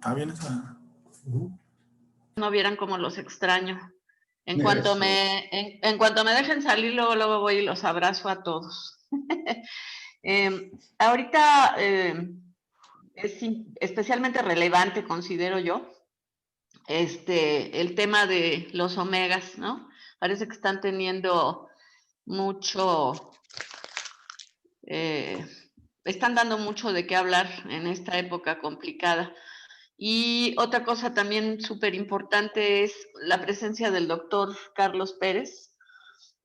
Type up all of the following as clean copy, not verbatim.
¿Está bien esa? No vieran cómo los extraño. En cuanto en cuanto me dejen salir, luego voy y los abrazo a todos. Ahorita es especialmente relevante, considero yo, el tema de los omegas, ¿no? Parece que están teniendo mucho, están dando mucho de qué hablar en esta época complicada. Y otra cosa también súper importante es la presencia del doctor Carlos Pérez.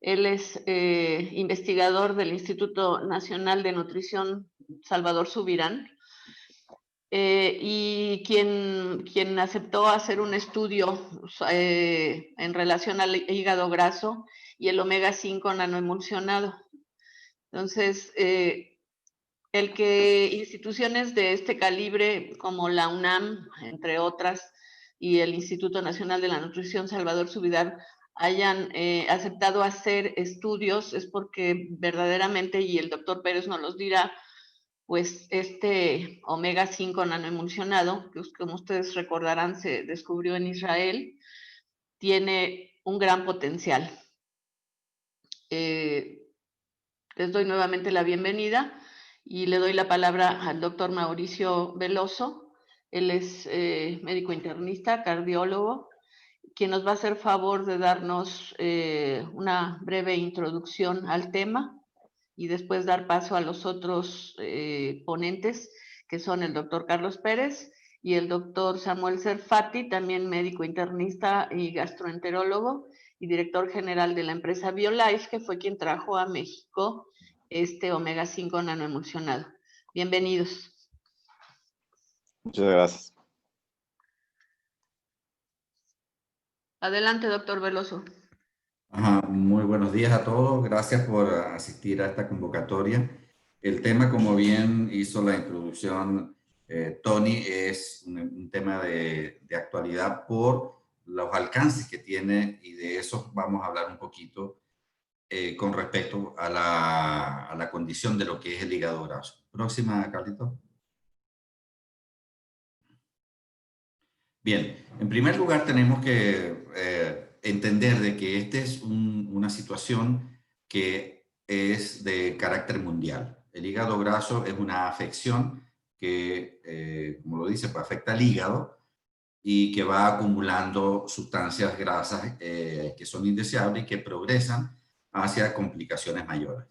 Él es investigador del Instituto Nacional de Nutrición Salvador Subirán, y quien aceptó hacer un estudio en relación al hígado graso y el omega 5 nanoemulsionado. Entonces, el que instituciones de este calibre como la UNAM, entre otras, y el Instituto Nacional de la Nutrición Salvador Subirán hayan aceptado hacer estudios es porque verdaderamente, y el doctor Pérez nos los dirá, pues este omega 5 nanoemulsionado, que como ustedes recordarán se descubrió en Israel, tiene un gran potencial. Les doy nuevamente la bienvenida y le doy la palabra al doctor Mauricio Veloso. Él es médico internista, cardiólogo, quien nos va a hacer favor de darnos una breve introducción al tema y después dar paso a los otros ponentes, que son el doctor Carlos Pérez y el doctor Samuel Serfati, también médico internista y gastroenterólogo y director general de la empresa BioLife, que fue quien trajo a México este omega 5 nanoemulsionado. Bienvenidos. Muchas gracias. Adelante, doctor Veloso. Muy buenos días a todos. Gracias por asistir a esta convocatoria. El tema, como bien hizo la introducción Tony, es un tema de actualidad por los alcances que tiene, y de eso vamos a hablar un poquito con respecto a la condición de lo que es el hígado graso. Próxima, Carlito. Bien, en primer lugar tenemos que entender de que esta es una situación que es de carácter mundial. El hígado graso es una afección que, como lo dice, pues afecta al hígado y que va acumulando sustancias grasas que son indeseables y que progresan hacia complicaciones mayores.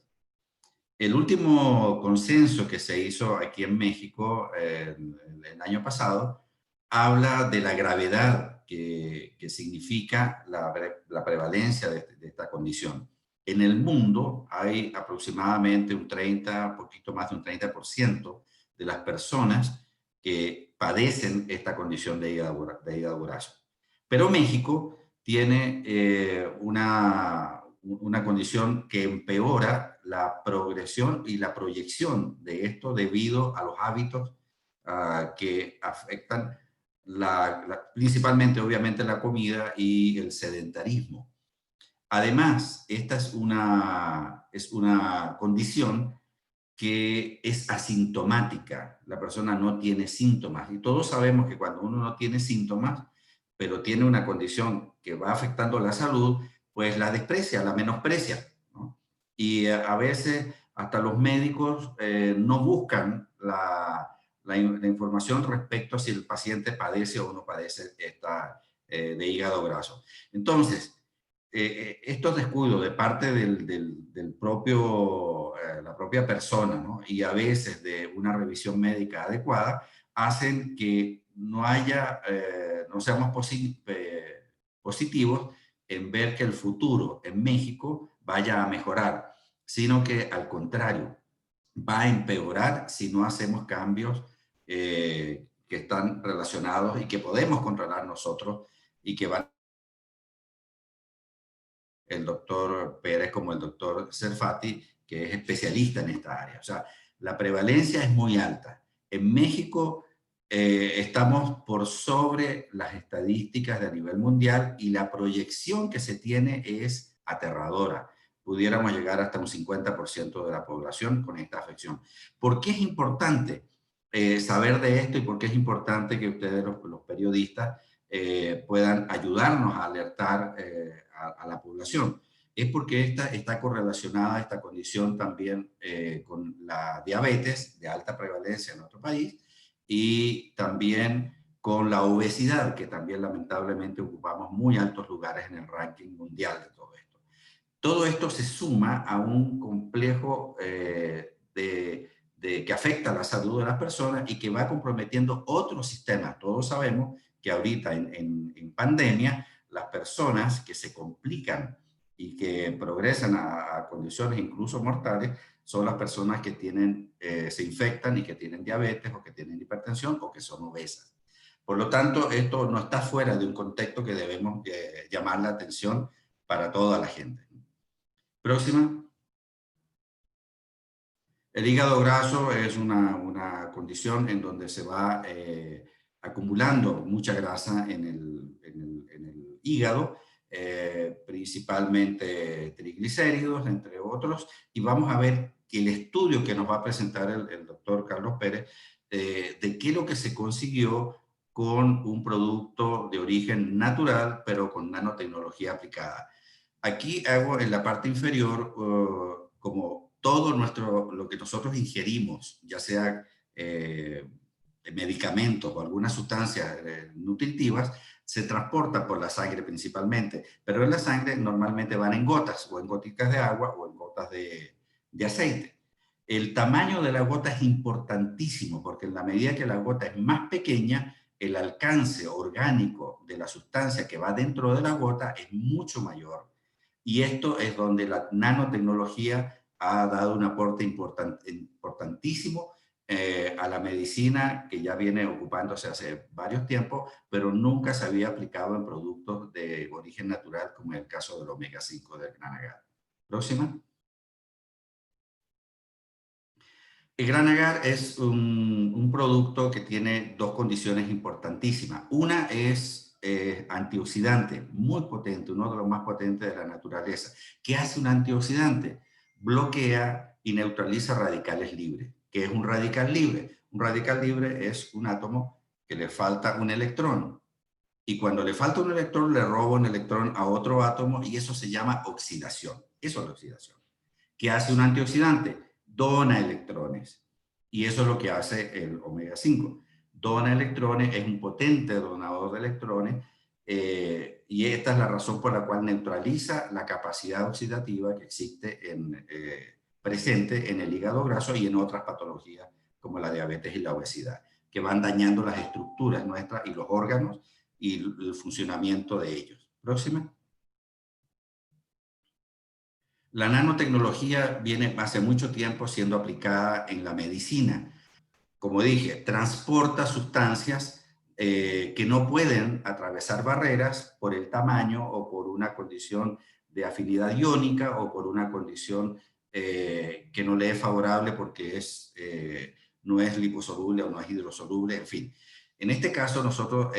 El último consenso que se hizo aquí en México el año pasado habla de la gravedad que significa la prevalencia de esta condición. En el mundo hay aproximadamente un 30, poquito más de un 30% de las personas que padecen esta condición de hígado graso. Pero México tiene una condición que empeora la progresión y la proyección de esto debido a los hábitos que afectan principalmente, obviamente, la comida y el sedentarismo. Además, esta es una condición que es asintomática. La persona no tiene síntomas. Y todos sabemos que cuando uno no tiene síntomas, pero tiene una condición que va afectando la salud, pues la desprecia, la menosprecia, ¿no? Y a veces hasta los médicos no buscan la información respecto a si el paciente padece o no padece de hígado graso. Entonces, estos descuidos de parte del propio, la propia persona, ¿no? Y a veces de una revisión médica adecuada, hacen que no seamos positivos en ver que el futuro en México vaya a mejorar, sino que al contrario, va a empeorar si no hacemos cambios que están relacionados y que podemos controlar nosotros y que van el doctor Pérez como el doctor Serfati, que es especialista en esta área. O sea, la prevalencia es muy alta. En México estamos por sobre las estadísticas de nivel mundial y la proyección que se tiene es aterradora. Pudiéramos llegar hasta un 50% de la población con esta afección. ¿Por qué es importante? saber de esto y por qué es importante que ustedes, los periodistas, puedan ayudarnos a alertar a la población. Es porque está correlacionada esta condición también con la diabetes de alta prevalencia en nuestro país y también con la obesidad, que también lamentablemente ocupamos muy altos lugares en el ranking mundial de todo esto. Todo esto se suma a un complejo que afecta a la salud de las personas y que va comprometiendo otros sistemas. Todos sabemos que ahorita en pandemia, las personas que se complican y que progresan a condiciones incluso mortales son las personas que se infectan y que tienen diabetes o que tienen hipertensión o que son obesas. Por lo tanto, esto no está fuera de un contexto que debemos llamar la atención para toda la gente. Próxima. El hígado graso es una condición en donde se va acumulando mucha grasa en el hígado, principalmente triglicéridos, entre otros, y vamos a ver que el estudio que nos va a presentar el doctor Carlos Pérez, de qué es lo que se consiguió con un producto de origen natural, pero con nanotecnología aplicada. Aquí hago en la parte inferior como todo lo que nosotros ingerimos, ya sea medicamentos o algunas sustancias nutritivas, se transporta por la sangre principalmente, pero en la sangre normalmente van en gotas o en gotitas de agua o en gotas de aceite. El tamaño de la gota es importantísimo porque en la medida que la gota es más pequeña, el alcance orgánico de la sustancia que va dentro de la gota es mucho mayor. Y esto es donde la nanotecnología ha dado un aporte importantísimo a la medicina que ya viene ocupándose hace varios tiempos, pero nunca se había aplicado en productos de origen natural, como en el caso del omega 5 del gran agar. Próxima. El gran agar es un producto que tiene dos condiciones importantísimas. Una es antioxidante, muy potente, uno de los más potentes de la naturaleza. ¿Qué hace un antioxidante? Bloquea y neutraliza radicales libres. ¿Qué es un radical libre? Un radical libre es un átomo que le falta un electrón. Y cuando le falta un electrón, le roba un electrón a otro átomo y eso se llama oxidación. Eso es la oxidación. ¿Qué hace un antioxidante? Dona electrones. Y eso es lo que hace el omega 5. Dona electrones, es un potente donador de electrones y esta es la razón por la cual neutraliza la capacidad oxidativa que existe presente en el hígado graso y en otras patologías como la diabetes y la obesidad, que van dañando las estructuras nuestras y los órganos y el funcionamiento de ellos. Próxima. La nanotecnología viene hace mucho tiempo siendo aplicada en la medicina. Como dije, transporta sustancias que no pueden atravesar barreras por el tamaño o por una condición de afinidad iónica o por una condición que no le es favorable porque no es liposoluble o no es hidrosoluble, en fin. En este caso nosotros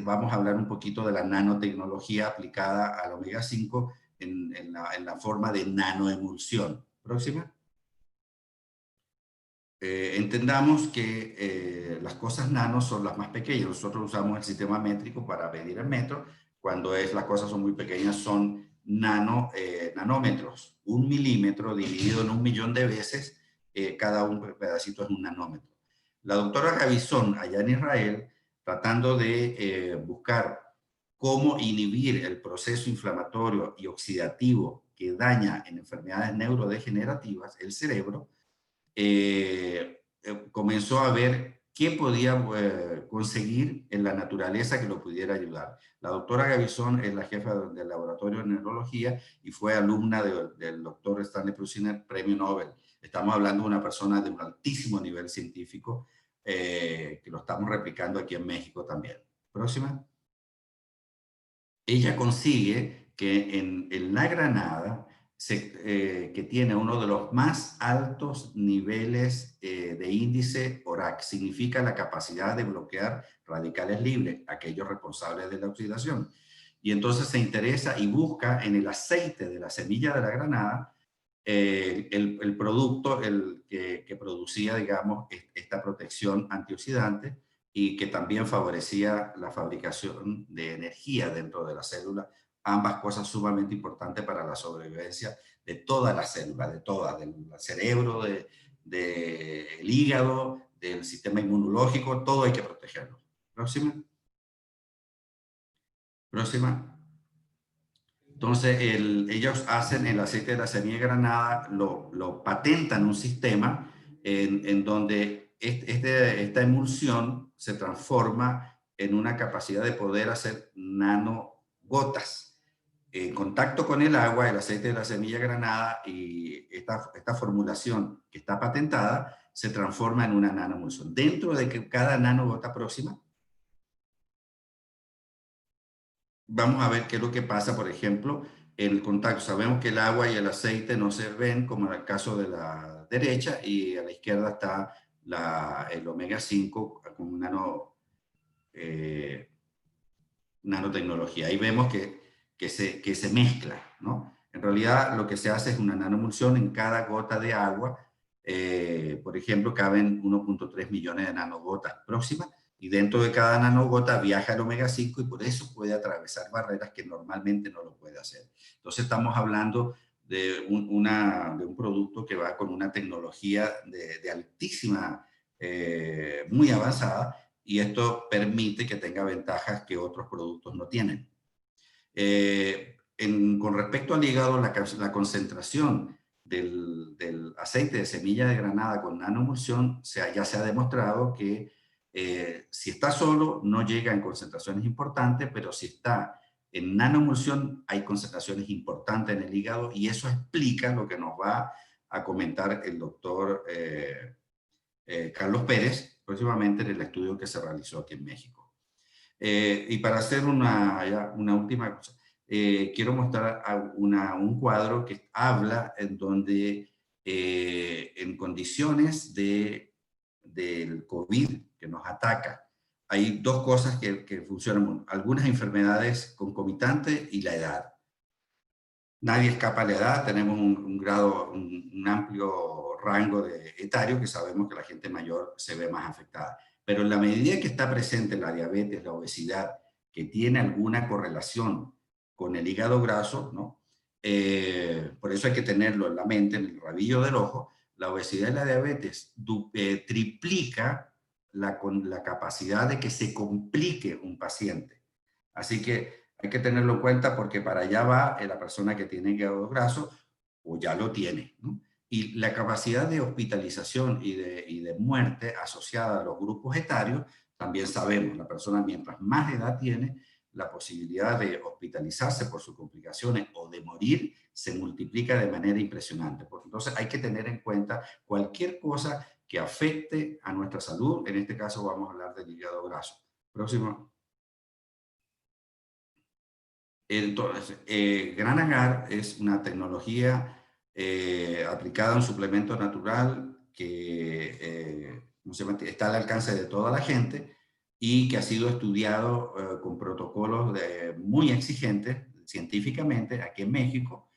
vamos a hablar un poquito de la nanotecnología aplicada al omega 5 en la forma de nanoemulsión. Próxima. Entendamos que las cosas nano son las más pequeñas. Nosotros usamos el sistema métrico para medir el metro. Cuando las cosas son muy pequeñas son nanómetros. 1 milímetro dividido en 1 millón de veces, cada un pedacito es un nanómetro. La doctora Gavison, allá en Israel, tratando de buscar cómo inhibir el proceso inflamatorio y oxidativo que daña en enfermedades neurodegenerativas el cerebro, comenzó a ver qué podía conseguir en la naturaleza que lo pudiera ayudar. La doctora Gavison es la jefa del laboratorio de neurología y fue alumna del doctor Stanley Prusiner, premio Nobel. Estamos hablando de una persona de un altísimo nivel científico que lo estamos replicando aquí en México también. Próxima. Ella consigue que en la granada, que tiene uno de los más altos niveles de índice ORAC, significa la capacidad de bloquear radicales libres, aquellos responsables de la oxidación. Y entonces se interesa y busca en el aceite de la semilla de la granada el producto que producía, digamos, esta protección antioxidante y que también favorecía la fabricación de energía dentro de la célula. Ambas cosas sumamente importantes para la sobrevivencia de todas las células, de todas, del cerebro, del hígado, del sistema inmunológico, todo hay que protegerlo. Próxima. Próxima. Entonces, ellos hacen el aceite de la semilla de granada, lo patentan un sistema en donde esta emulsión se transforma en una capacidad de poder hacer nanogotas. En contacto con el agua, el aceite de la semilla de granada y esta formulación que está patentada se transforma en una nanomulsión. Dentro de que cada nanogota próxima, vamos a ver qué es lo que pasa, por ejemplo, en el contacto. Sabemos que el agua y el aceite no se ven, como en el caso de la derecha, y a la izquierda está el omega 5 con nanotecnología. Ahí vemos que se mezcla, ¿no? En realidad, lo que se hace es una nanomulsión en cada gota de agua. Por ejemplo, caben 1.3 millones de nanogotas próximas, y dentro de cada nanogota viaja el omega 5 y por eso puede atravesar barreras que normalmente no lo puede hacer. Entonces estamos hablando de un producto que va con una tecnología de altísima, muy avanzada, y esto permite que tenga ventajas que otros productos no tienen. Con respecto al hígado, la concentración del aceite de semilla de granada con nanomulsión ya se ha demostrado que si está solo no llega en concentraciones importantes, pero si está en nanomulsión hay concentraciones importantes en el hígado, y eso explica lo que nos va a comentar el doctor Carlos Pérez próximamente en el estudio que se realizó aquí en México. Y para hacer una última cosa, quiero mostrar un cuadro que habla en donde en condiciones del COVID que nos ataca, hay dos cosas que funcionan: algunas enfermedades concomitantes y la edad. Nadie escapa a la edad, tenemos un amplio rango etario que sabemos que la gente mayor se ve más afectada. Pero en la medida que está presente la diabetes, la obesidad, que tiene alguna correlación con el hígado graso, ¿no? Por eso hay que tenerlo en la mente, en el rabillo del ojo. La obesidad y la diabetes triplica la capacidad de que se complique un paciente. Así que hay que tenerlo en cuenta, porque para allá va la persona que tiene hígado graso o ya lo tiene, ¿no? Y la capacidad de hospitalización y de muerte asociada a los grupos etarios, también sabemos, la persona mientras más edad tiene, la posibilidad de hospitalizarse por sus complicaciones o de morir se multiplica de manera impresionante. Entonces hay que tener en cuenta cualquier cosa que afecte a nuestra salud. En este caso vamos a hablar del hígado graso. Próximo. Entonces, Gran Agar es una tecnología aplicada a un suplemento natural que está al alcance de toda la gente y que ha sido estudiado con protocolos muy exigentes científicamente aquí en México,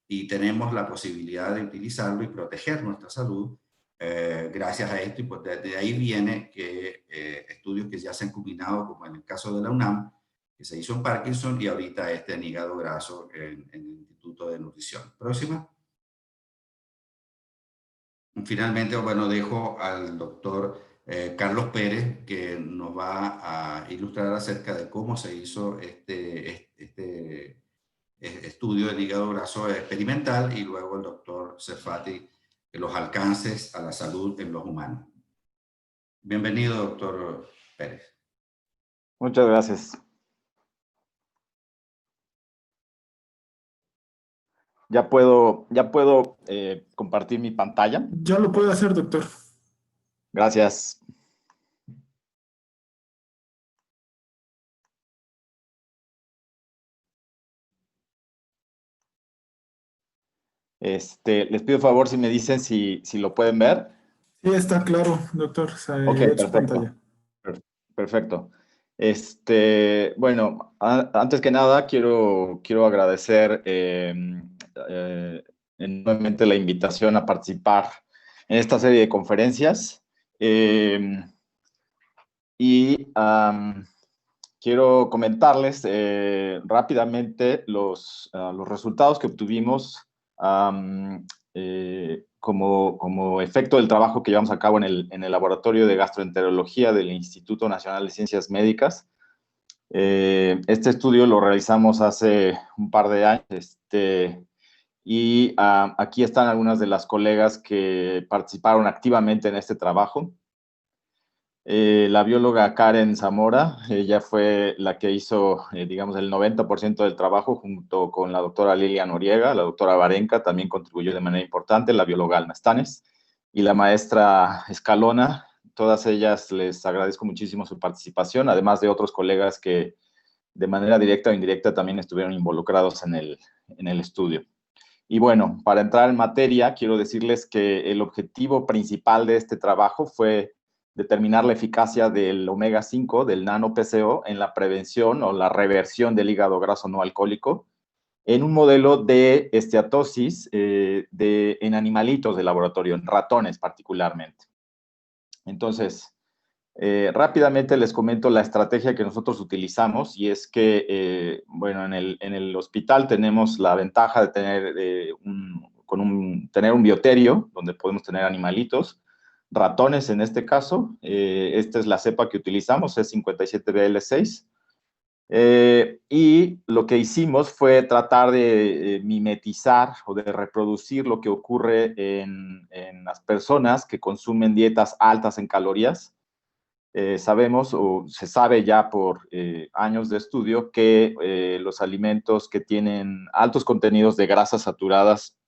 y tenemos la posibilidad de utilizarlo y proteger nuestra salud gracias a esto. Y pues de ahí viene que estudios que ya se han combinado, como en el caso de la UNAM, que se hizo en Parkinson, y ahorita en hígado graso en el Instituto de Nutrición. Próxima. Finalmente, bueno, dejo al doctor Carlos Pérez, que nos va a ilustrar acerca de cómo se hizo este estudio del hígado graso experimental, y luego el doctor Serfati, los alcances a la salud en los humanos. Bienvenido, doctor Pérez. Muchas gracias. ¿Ya puedo compartir mi pantalla? Ya lo puede hacer, doctor. Gracias. Les pido favor si me dicen si lo pueden ver. Sí, está claro, doctor. Ok, Ve su perfecto. pantalla. Perfecto. Bueno, antes que nada quiero agradecer enormemente la invitación a participar en esta serie de conferencias. Quiero comentarles rápidamente los resultados que obtuvimos como efecto del trabajo que llevamos a cabo en el Laboratorio de Gastroenterología del Instituto Nacional de Ciencias Médicas. Este estudio lo realizamos hace un par de años, y aquí están algunas de las colegas que participaron activamente en este trabajo. La bióloga Karen Zamora, ella fue la que hizo, digamos, el 90% del trabajo, junto con la doctora Lilia Noriega, la doctora Barenca también contribuyó de manera importante, la bióloga Alma Stanes, y la maestra Escalona. Todas ellas les agradezco muchísimo su participación, además de otros colegas que de manera directa o indirecta también estuvieron involucrados en el estudio. Y bueno, para entrar en materia, quiero decirles que el objetivo principal de este trabajo fue determinar la eficacia del omega 5, del nano-PCO, en la prevención o la reversión del hígado graso no alcohólico en un modelo de esteatosis en animalitos de laboratorio, en ratones particularmente. Entonces, rápidamente les comento la estrategia que nosotros utilizamos, y es que, bueno, en el hospital tenemos la ventaja de tener, tener un bioterio donde podemos tener animalitos, ratones en este caso. Esta es la cepa que utilizamos, es 57BL6. Y lo que hicimos fue tratar de mimetizar o de reproducir lo que ocurre en las personas que consumen dietas altas en calorías. Sabemos, o se sabe ya por años de estudio, que los alimentos que tienen altos contenidos de grasas saturadas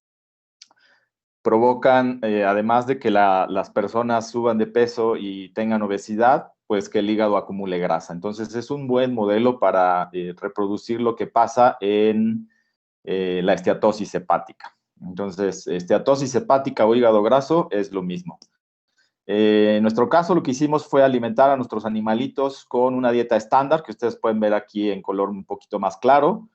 provocan, además de que las personas suban de peso y tengan obesidad, pues que el hígado acumule grasa. Entonces es un buen modelo para reproducir lo que pasa en la esteatosis hepática. Entonces, esteatosis hepática o hígado graso es lo mismo. En nuestro caso, lo que hicimos fue alimentar a nuestros animalitos con una dieta estándar, que ustedes pueden ver aquí en color un poquito más claro,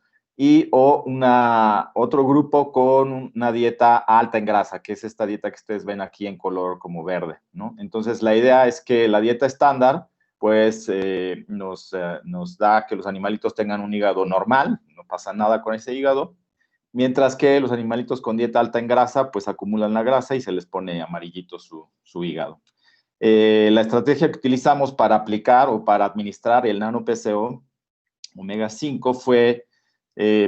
otro grupo con una dieta alta en grasa, que es esta dieta que ustedes ven aquí en color como verde, ¿no? Entonces, la idea es que la dieta estándar, pues, nos da que los animalitos tengan un hígado normal, no pasa nada con ese hígado, mientras que los animalitos con dieta alta en grasa, pues, acumulan la grasa y se les pone amarillito su hígado. La estrategia que utilizamos para aplicar o para administrar el nano-PCO omega 5 fue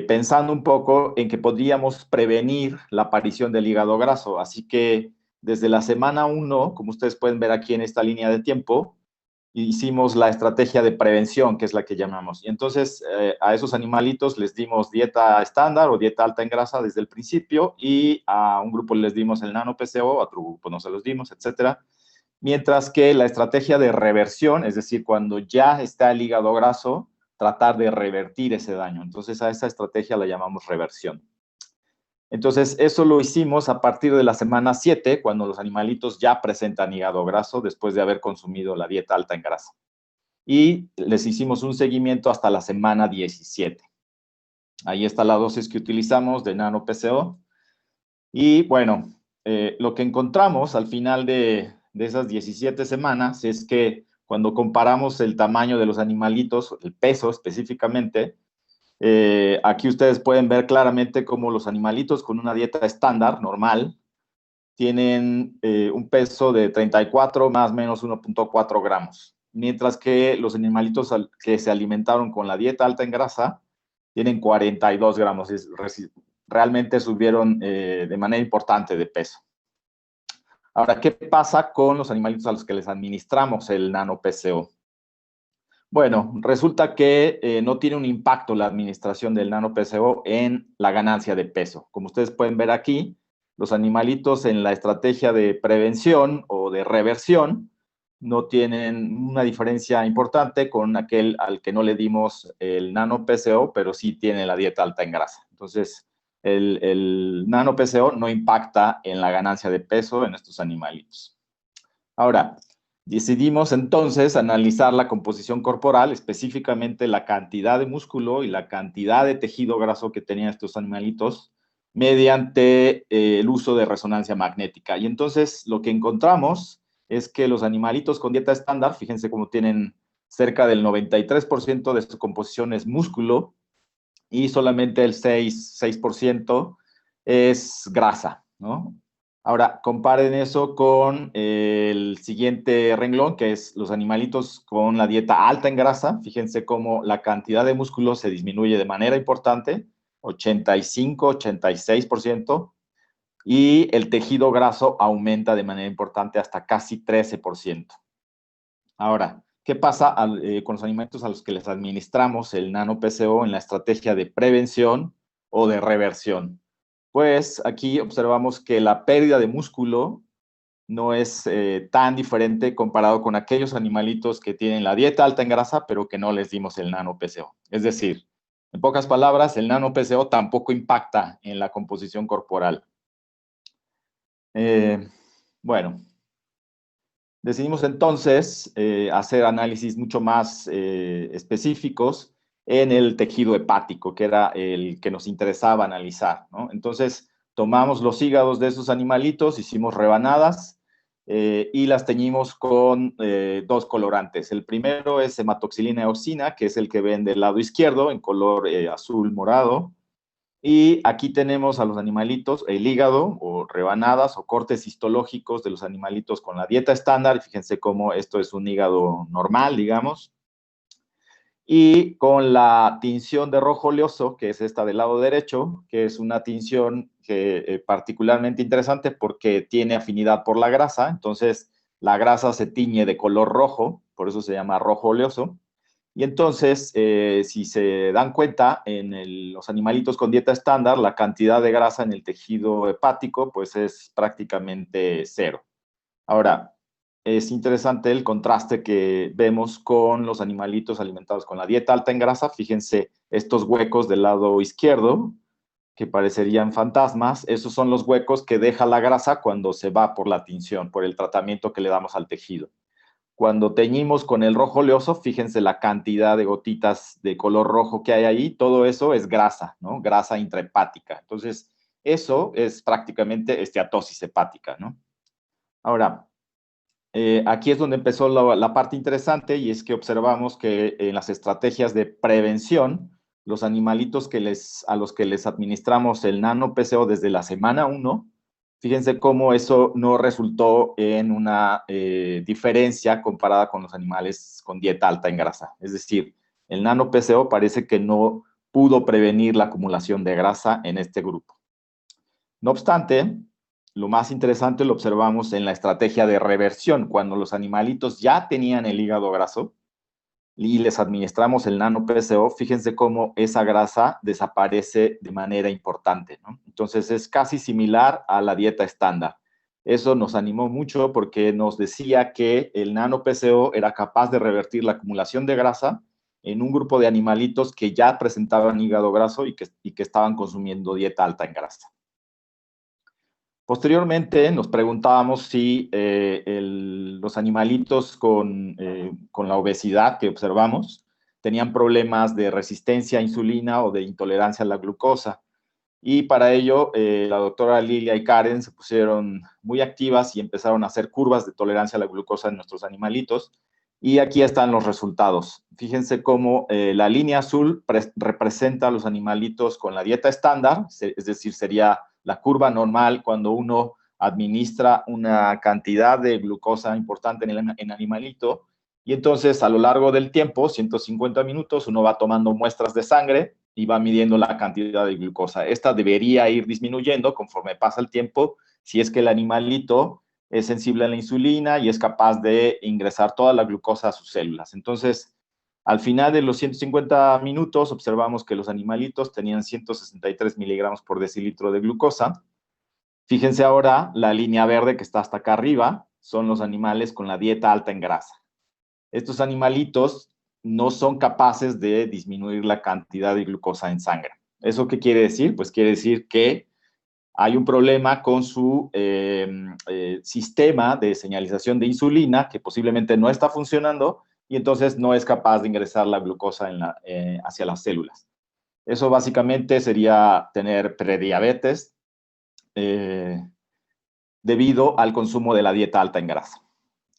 pensando un poco en que podríamos prevenir la aparición del hígado graso. Así que desde la semana 1, como ustedes pueden ver aquí en esta línea de tiempo, hicimos la estrategia de prevención, que es la que llamamos. Y entonces a esos animalitos les dimos dieta estándar o dieta alta en grasa desde el principio, y a un grupo les dimos el nano-PCO, a otro grupo no se los dimos, etcétera. Mientras que la estrategia de reversión, es decir, cuando ya está el hígado graso, tratar de revertir ese daño. Entonces, a esa estrategia la llamamos reversión. Entonces, eso lo hicimos a partir de la semana 7, cuando los animalitos ya presentan hígado graso después de haber consumido la dieta alta en grasa. Y les hicimos un seguimiento hasta la semana 17. Ahí está la dosis que utilizamos de nano-PCO. Y bueno, lo que encontramos al final de esas 17 semanas es que cuando comparamos el tamaño de los animalitos, el peso específicamente, aquí ustedes pueden ver claramente cómo los animalitos con una dieta estándar, normal, tienen un peso de 34 más o menos 1.4 gramos, mientras que los animalitos que se alimentaron con la dieta alta en grasa tienen 42 gramos, realmente subieron de manera importante de peso. Ahora, ¿qué pasa con los animalitos a los que les administramos el nano-PCO? Bueno, resulta que no tiene un impacto la administración del nano-PCO en la ganancia de peso. Como ustedes pueden ver aquí, los animalitos en la estrategia de prevención o de reversión no tienen una diferencia importante con aquel al que no le dimos el nano-PCO, pero sí tiene la dieta alta en grasa. Entonces, el nano-PCO no impacta en la ganancia de peso en estos animalitos. Ahora, decidimos entonces analizar la composición corporal, específicamente la cantidad de músculo y la cantidad de tejido graso que tenían estos animalitos, mediante el uso de resonancia magnética. Y entonces lo que encontramos es que los animalitos con dieta estándar, fíjense cómo tienen cerca del 93% de su composición es músculo y solamente el 6% es grasa, ¿no? Ahora, comparen eso con el siguiente renglón, que es los animalitos con la dieta alta en grasa. Fíjense cómo la cantidad de músculo se disminuye de manera importante, 85, 86%, y el tejido graso aumenta de manera importante hasta casi 13%. Ahora, ¿qué pasa con los alimentos a los que les administramos el nano-PCO en la estrategia de prevención o de reversión? Pues aquí observamos que la pérdida de músculo no es tan diferente comparado con aquellos animalitos que tienen la dieta alta en grasa, pero que no les dimos el nano-PCO. Es decir, en pocas palabras, el nano-PCO tampoco impacta en la composición corporal. Bueno, decidimos entonces hacer análisis mucho más específicos en el tejido hepático, que era el que nos interesaba analizar, ¿no? Entonces, tomamos los hígados de esos animalitos, hicimos rebanadas y las teñimos con dos colorantes. El primero es hematoxilina eoxina, que es el que ven del lado izquierdo, en color azul morado. Y aquí tenemos a los animalitos, el hígado, o rebanadas, o cortes histológicos de los animalitos con la dieta estándar. Fíjense cómo esto es un hígado normal, digamos. Y con la tinción de rojo oleoso, que es esta del lado derecho, que es una tinción que, particularmente interesante porque tiene afinidad por la grasa. Entonces, la grasa se tiñe de color rojo, por eso se llama rojo oleoso. Y entonces, si se dan cuenta, en los animalitos con dieta estándar, la cantidad de grasa en el tejido hepático, pues es prácticamente cero. Ahora, es interesante el contraste que vemos con los animalitos alimentados con la dieta alta en grasa. Fíjense estos huecos del lado izquierdo, que parecerían fantasmas. Esos son los huecos que deja la grasa cuando se va por la tinción, por el tratamiento que le damos al tejido. Cuando teñimos con el rojo oleoso, fíjense la cantidad de gotitas de color rojo que hay ahí, todo eso es grasa, ¿no? Grasa intrahepática. Entonces, eso es prácticamente esteatosis hepática, ¿no? Ahora, aquí es donde empezó la parte interesante, y es que observamos que en las estrategias de prevención, los animalitos a los que les administramos el nano-PCO desde la semana 1, fíjense cómo eso no resultó en una diferencia comparada con los animales con dieta alta en grasa. Es decir, el nano-PCO parece que no pudo prevenir la acumulación de grasa en este grupo. No obstante, lo más interesante lo observamos en la estrategia de reversión, cuando los animalitos ya tenían el hígado graso y les administramos el nano-PCO. Fíjense cómo esa grasa desaparece de manera importante, ¿no? Entonces es casi similar a la dieta estándar. Eso nos animó mucho porque nos decía que el nano-PCO era capaz de revertir la acumulación de grasa en un grupo de animalitos que ya presentaban hígado graso y que estaban consumiendo dieta alta en grasa. Posteriormente nos preguntábamos si los animalitos con la obesidad que observamos tenían problemas de resistencia a insulina o de intolerancia a la glucosa. Y para ello, la doctora Lilia y Karen se pusieron muy activas y empezaron a hacer curvas de tolerancia a la glucosa en nuestros animalitos. Y aquí están los resultados. Fíjense cómo la línea azul representa a los animalitos con la dieta estándar, es decir, sería la curva normal cuando uno administra una cantidad de glucosa importante en animalito, y entonces a lo largo del tiempo, 150 minutos, uno va tomando muestras de sangre y va midiendo la cantidad de glucosa. Esta debería ir disminuyendo conforme pasa el tiempo, si es que el animalito es sensible a la insulina y es capaz de ingresar toda la glucosa a sus células. Entonces, al final de los 150 minutos, observamos que los animalitos tenían 163 miligramos por decilitro de glucosa. Fíjense ahora, la línea verde que está hasta acá arriba son los animales con la dieta alta en grasa. Estos animalitos no son capaces de disminuir la cantidad de glucosa en sangre. ¿Eso qué quiere decir? Pues quiere decir que hay un problema con su sistema de señalización de insulina que posiblemente no está funcionando, y entonces no es capaz de ingresar la glucosa hacia las células. Eso básicamente sería tener prediabetes debido al consumo de la dieta alta en grasa.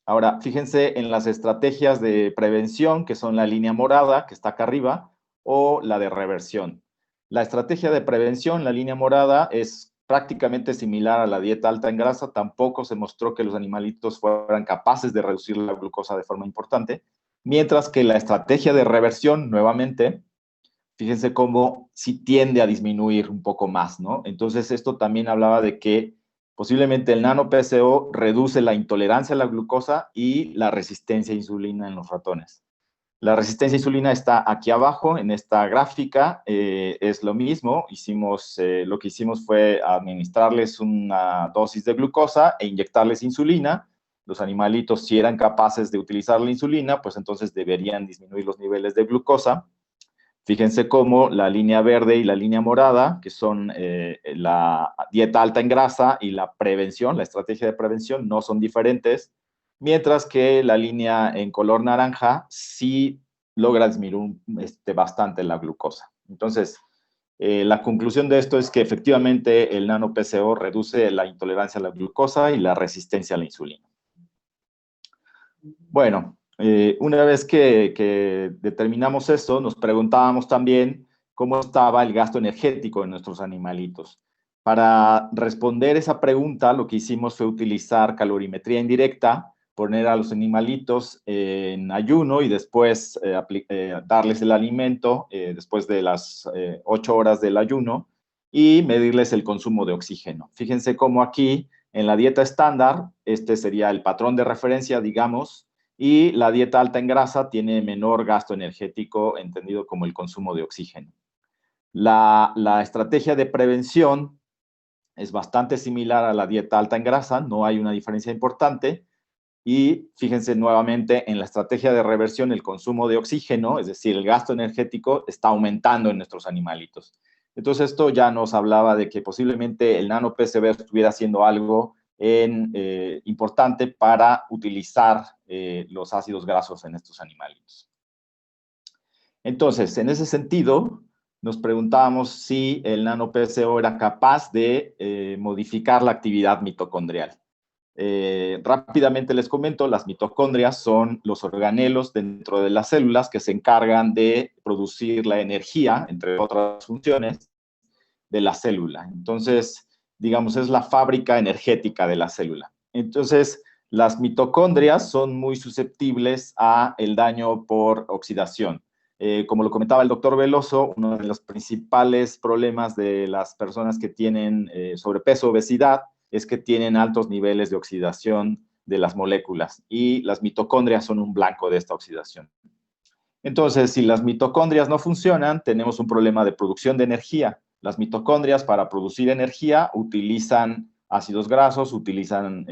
Ahora, fíjense en las estrategias de prevención, que son la línea morada, que está acá arriba, o la de reversión. La estrategia de prevención, la línea morada, es prácticamente similar a la dieta alta en grasa. Tampoco se mostró que los animalitos fueran capaces de reducir la glucosa de forma importante. Mientras que la estrategia de reversión, nuevamente, fíjense cómo sí tiende a disminuir un poco más, ¿no? Entonces, esto también hablaba de que posiblemente el nano-PCO reduce la intolerancia a la glucosa y la resistencia a insulina en los ratones. La resistencia a insulina está aquí abajo en esta gráfica, es lo mismo. Lo que hicimos fue administrarles una dosis de glucosa e inyectarles insulina. Los animalitos, si eran capaces de utilizar la insulina, pues entonces deberían disminuir los niveles de glucosa. Fíjense cómo la línea verde y la línea morada, que son la dieta alta en grasa y la prevención, la estrategia de prevención, no son diferentes, mientras que la línea en color naranja sí logra disminuir bastante la glucosa. Entonces, la conclusión de esto es que efectivamente el nano-PCO reduce la intolerancia a la glucosa y la resistencia a la insulina. Bueno, una vez que determinamos esto, nos preguntábamos también cómo estaba el gasto energético de nuestros animalitos. Para responder esa pregunta, lo que hicimos fue utilizar calorimetría indirecta, poner a los animalitos en ayuno y después darles el alimento después de las 8 horas del ayuno y medirles el consumo de oxígeno. Fíjense cómo aquí, en la dieta estándar, este sería el patrón de referencia, digamos, y la dieta alta en grasa tiene menor gasto energético, entendido como el consumo de oxígeno. La estrategia de prevención es bastante similar a la dieta alta en grasa, no hay una diferencia importante. Y fíjense nuevamente en la estrategia de reversión, el consumo de oxígeno, es decir, el gasto energético, está aumentando en nuestros animalitos. Entonces, esto ya nos hablaba de que posiblemente el nano-PCB estuviera haciendo algo importante para utilizar los ácidos grasos en estos animalitos. Entonces, en ese sentido, nos preguntábamos si el nano-PCO era capaz de modificar la actividad mitocondrial. Rápidamente les comento, las mitocondrias son los organelos dentro de las células que se encargan de producir la energía, entre otras funciones, de la célula. Entonces, digamos, es la fábrica energética de la célula. Entonces, las mitocondrias son muy susceptibles a el daño por oxidación. Como lo comentaba el doctor Veloso, uno de los principales problemas de las personas que tienen sobrepeso, obesidad, es que tienen altos niveles de oxidación de las moléculas y las mitocondrias son un blanco de esta oxidación. Entonces, si las mitocondrias no funcionan, tenemos un problema de producción de energía. Las mitocondrias, para producir energía, utilizan ácidos grasos, utilizan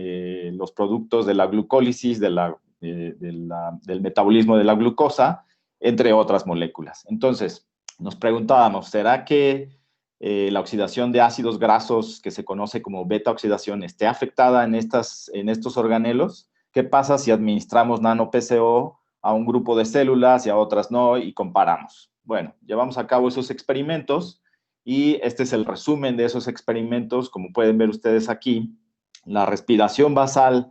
los productos de la glucólisis, del metabolismo de la glucosa, entre otras moléculas. Entonces, nos preguntábamos, ¿será que la oxidación de ácidos grasos, que se conoce como beta-oxidación, esté afectada en estos organelos? ¿Qué pasa si administramos nano-PCO a un grupo de células y a otras no, y comparamos? Bueno, llevamos a cabo esos experimentos y este es el resumen de esos experimentos. Como pueden ver ustedes aquí, la respiración basal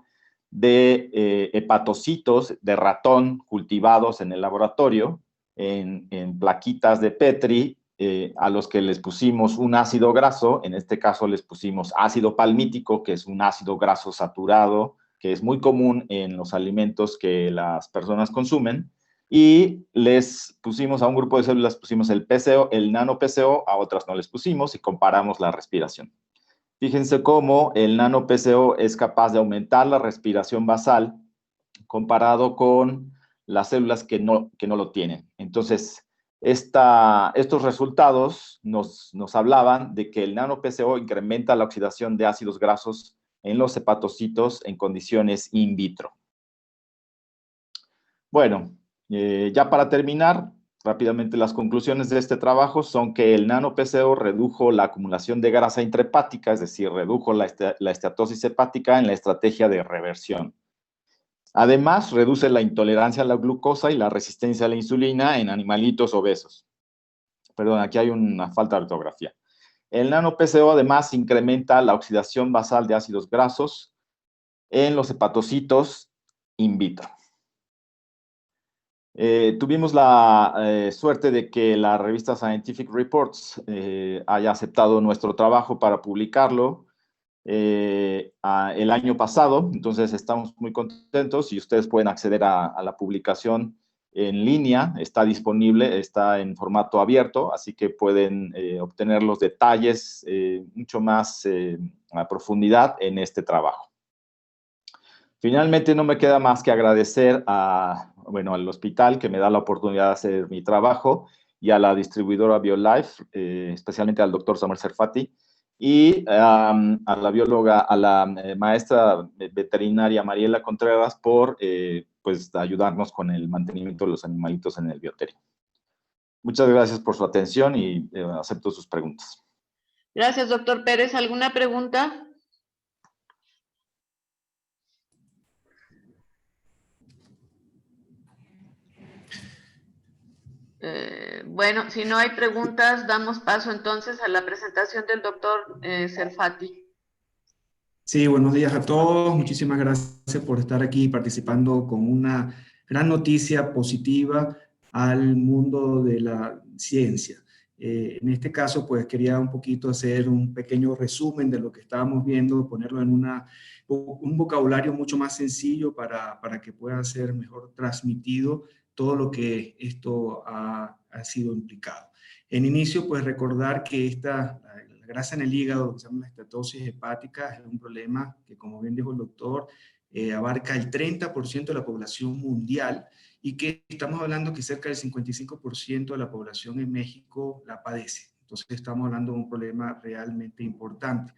de hepatocitos de ratón cultivados en el laboratorio en plaquitas de Petri, a los que les pusimos un ácido graso. En este caso les pusimos ácido palmítico, que es un ácido graso saturado, que es muy común en los alimentos que las personas consumen, y les pusimos a un grupo de células, pusimos el PCO, el nano-PCO, a otras no les pusimos, y comparamos la respiración. Fíjense cómo el nano-PCO es capaz de aumentar la respiración basal comparado con las células que no lo tienen. Entonces, estos resultados nos hablaban de que el nano-PCO incrementa la oxidación de ácidos grasos en los hepatocitos en condiciones in vitro. Bueno, ya para terminar, rápidamente las conclusiones de este trabajo son que el nano-PCO redujo la acumulación de grasa intrahepática, es decir, redujo la esteatosis hepática en la estrategia de reversión. Además, reduce la intolerancia a la glucosa y la resistencia a la insulina en animalitos obesos. Perdón, aquí hay una falta de ortografía. El nano-PCO además incrementa la oxidación basal de ácidos grasos en los hepatocitos in vitro. Tuvimos la suerte de que la revista Scientific Reports haya aceptado nuestro trabajo para publicarlo el año pasado, entonces estamos muy contentos y ustedes pueden acceder a la publicación en línea, está disponible, está en formato abierto, así que pueden obtener los detalles mucho más a profundidad en este trabajo. Finalmente, no me queda más que agradecer al hospital que me da la oportunidad de hacer mi trabajo y a la distribuidora BioLife, especialmente al doctor Samuel Serfati, y a la bióloga, a la maestra veterinaria Mariela Contreras por pues, ayudarnos con el mantenimiento de los animalitos en el bioterio. Muchas gracias por su atención y acepto sus preguntas. Gracias, doctor Pérez. ¿Alguna pregunta? Bueno, si no hay preguntas, damos paso entonces a la presentación del doctor Serfati. Sí, buenos días a todos. Muchísimas gracias por estar aquí participando con una gran noticia positiva al mundo de la ciencia. En este caso, pues quería un poquito hacer un pequeño resumen de lo que estábamos viendo, ponerlo en un vocabulario mucho más sencillo para que pueda ser mejor transmitido todo lo que esto ha sido implicado. En inicio, pues recordar que la grasa en el hígado, que se llama la estatosis hepática, es un problema que, como bien dijo el doctor, abarca el 30% de la población mundial y que estamos hablando que cerca del 55% de la población en México la padece. Entonces estamos hablando de un problema realmente importante.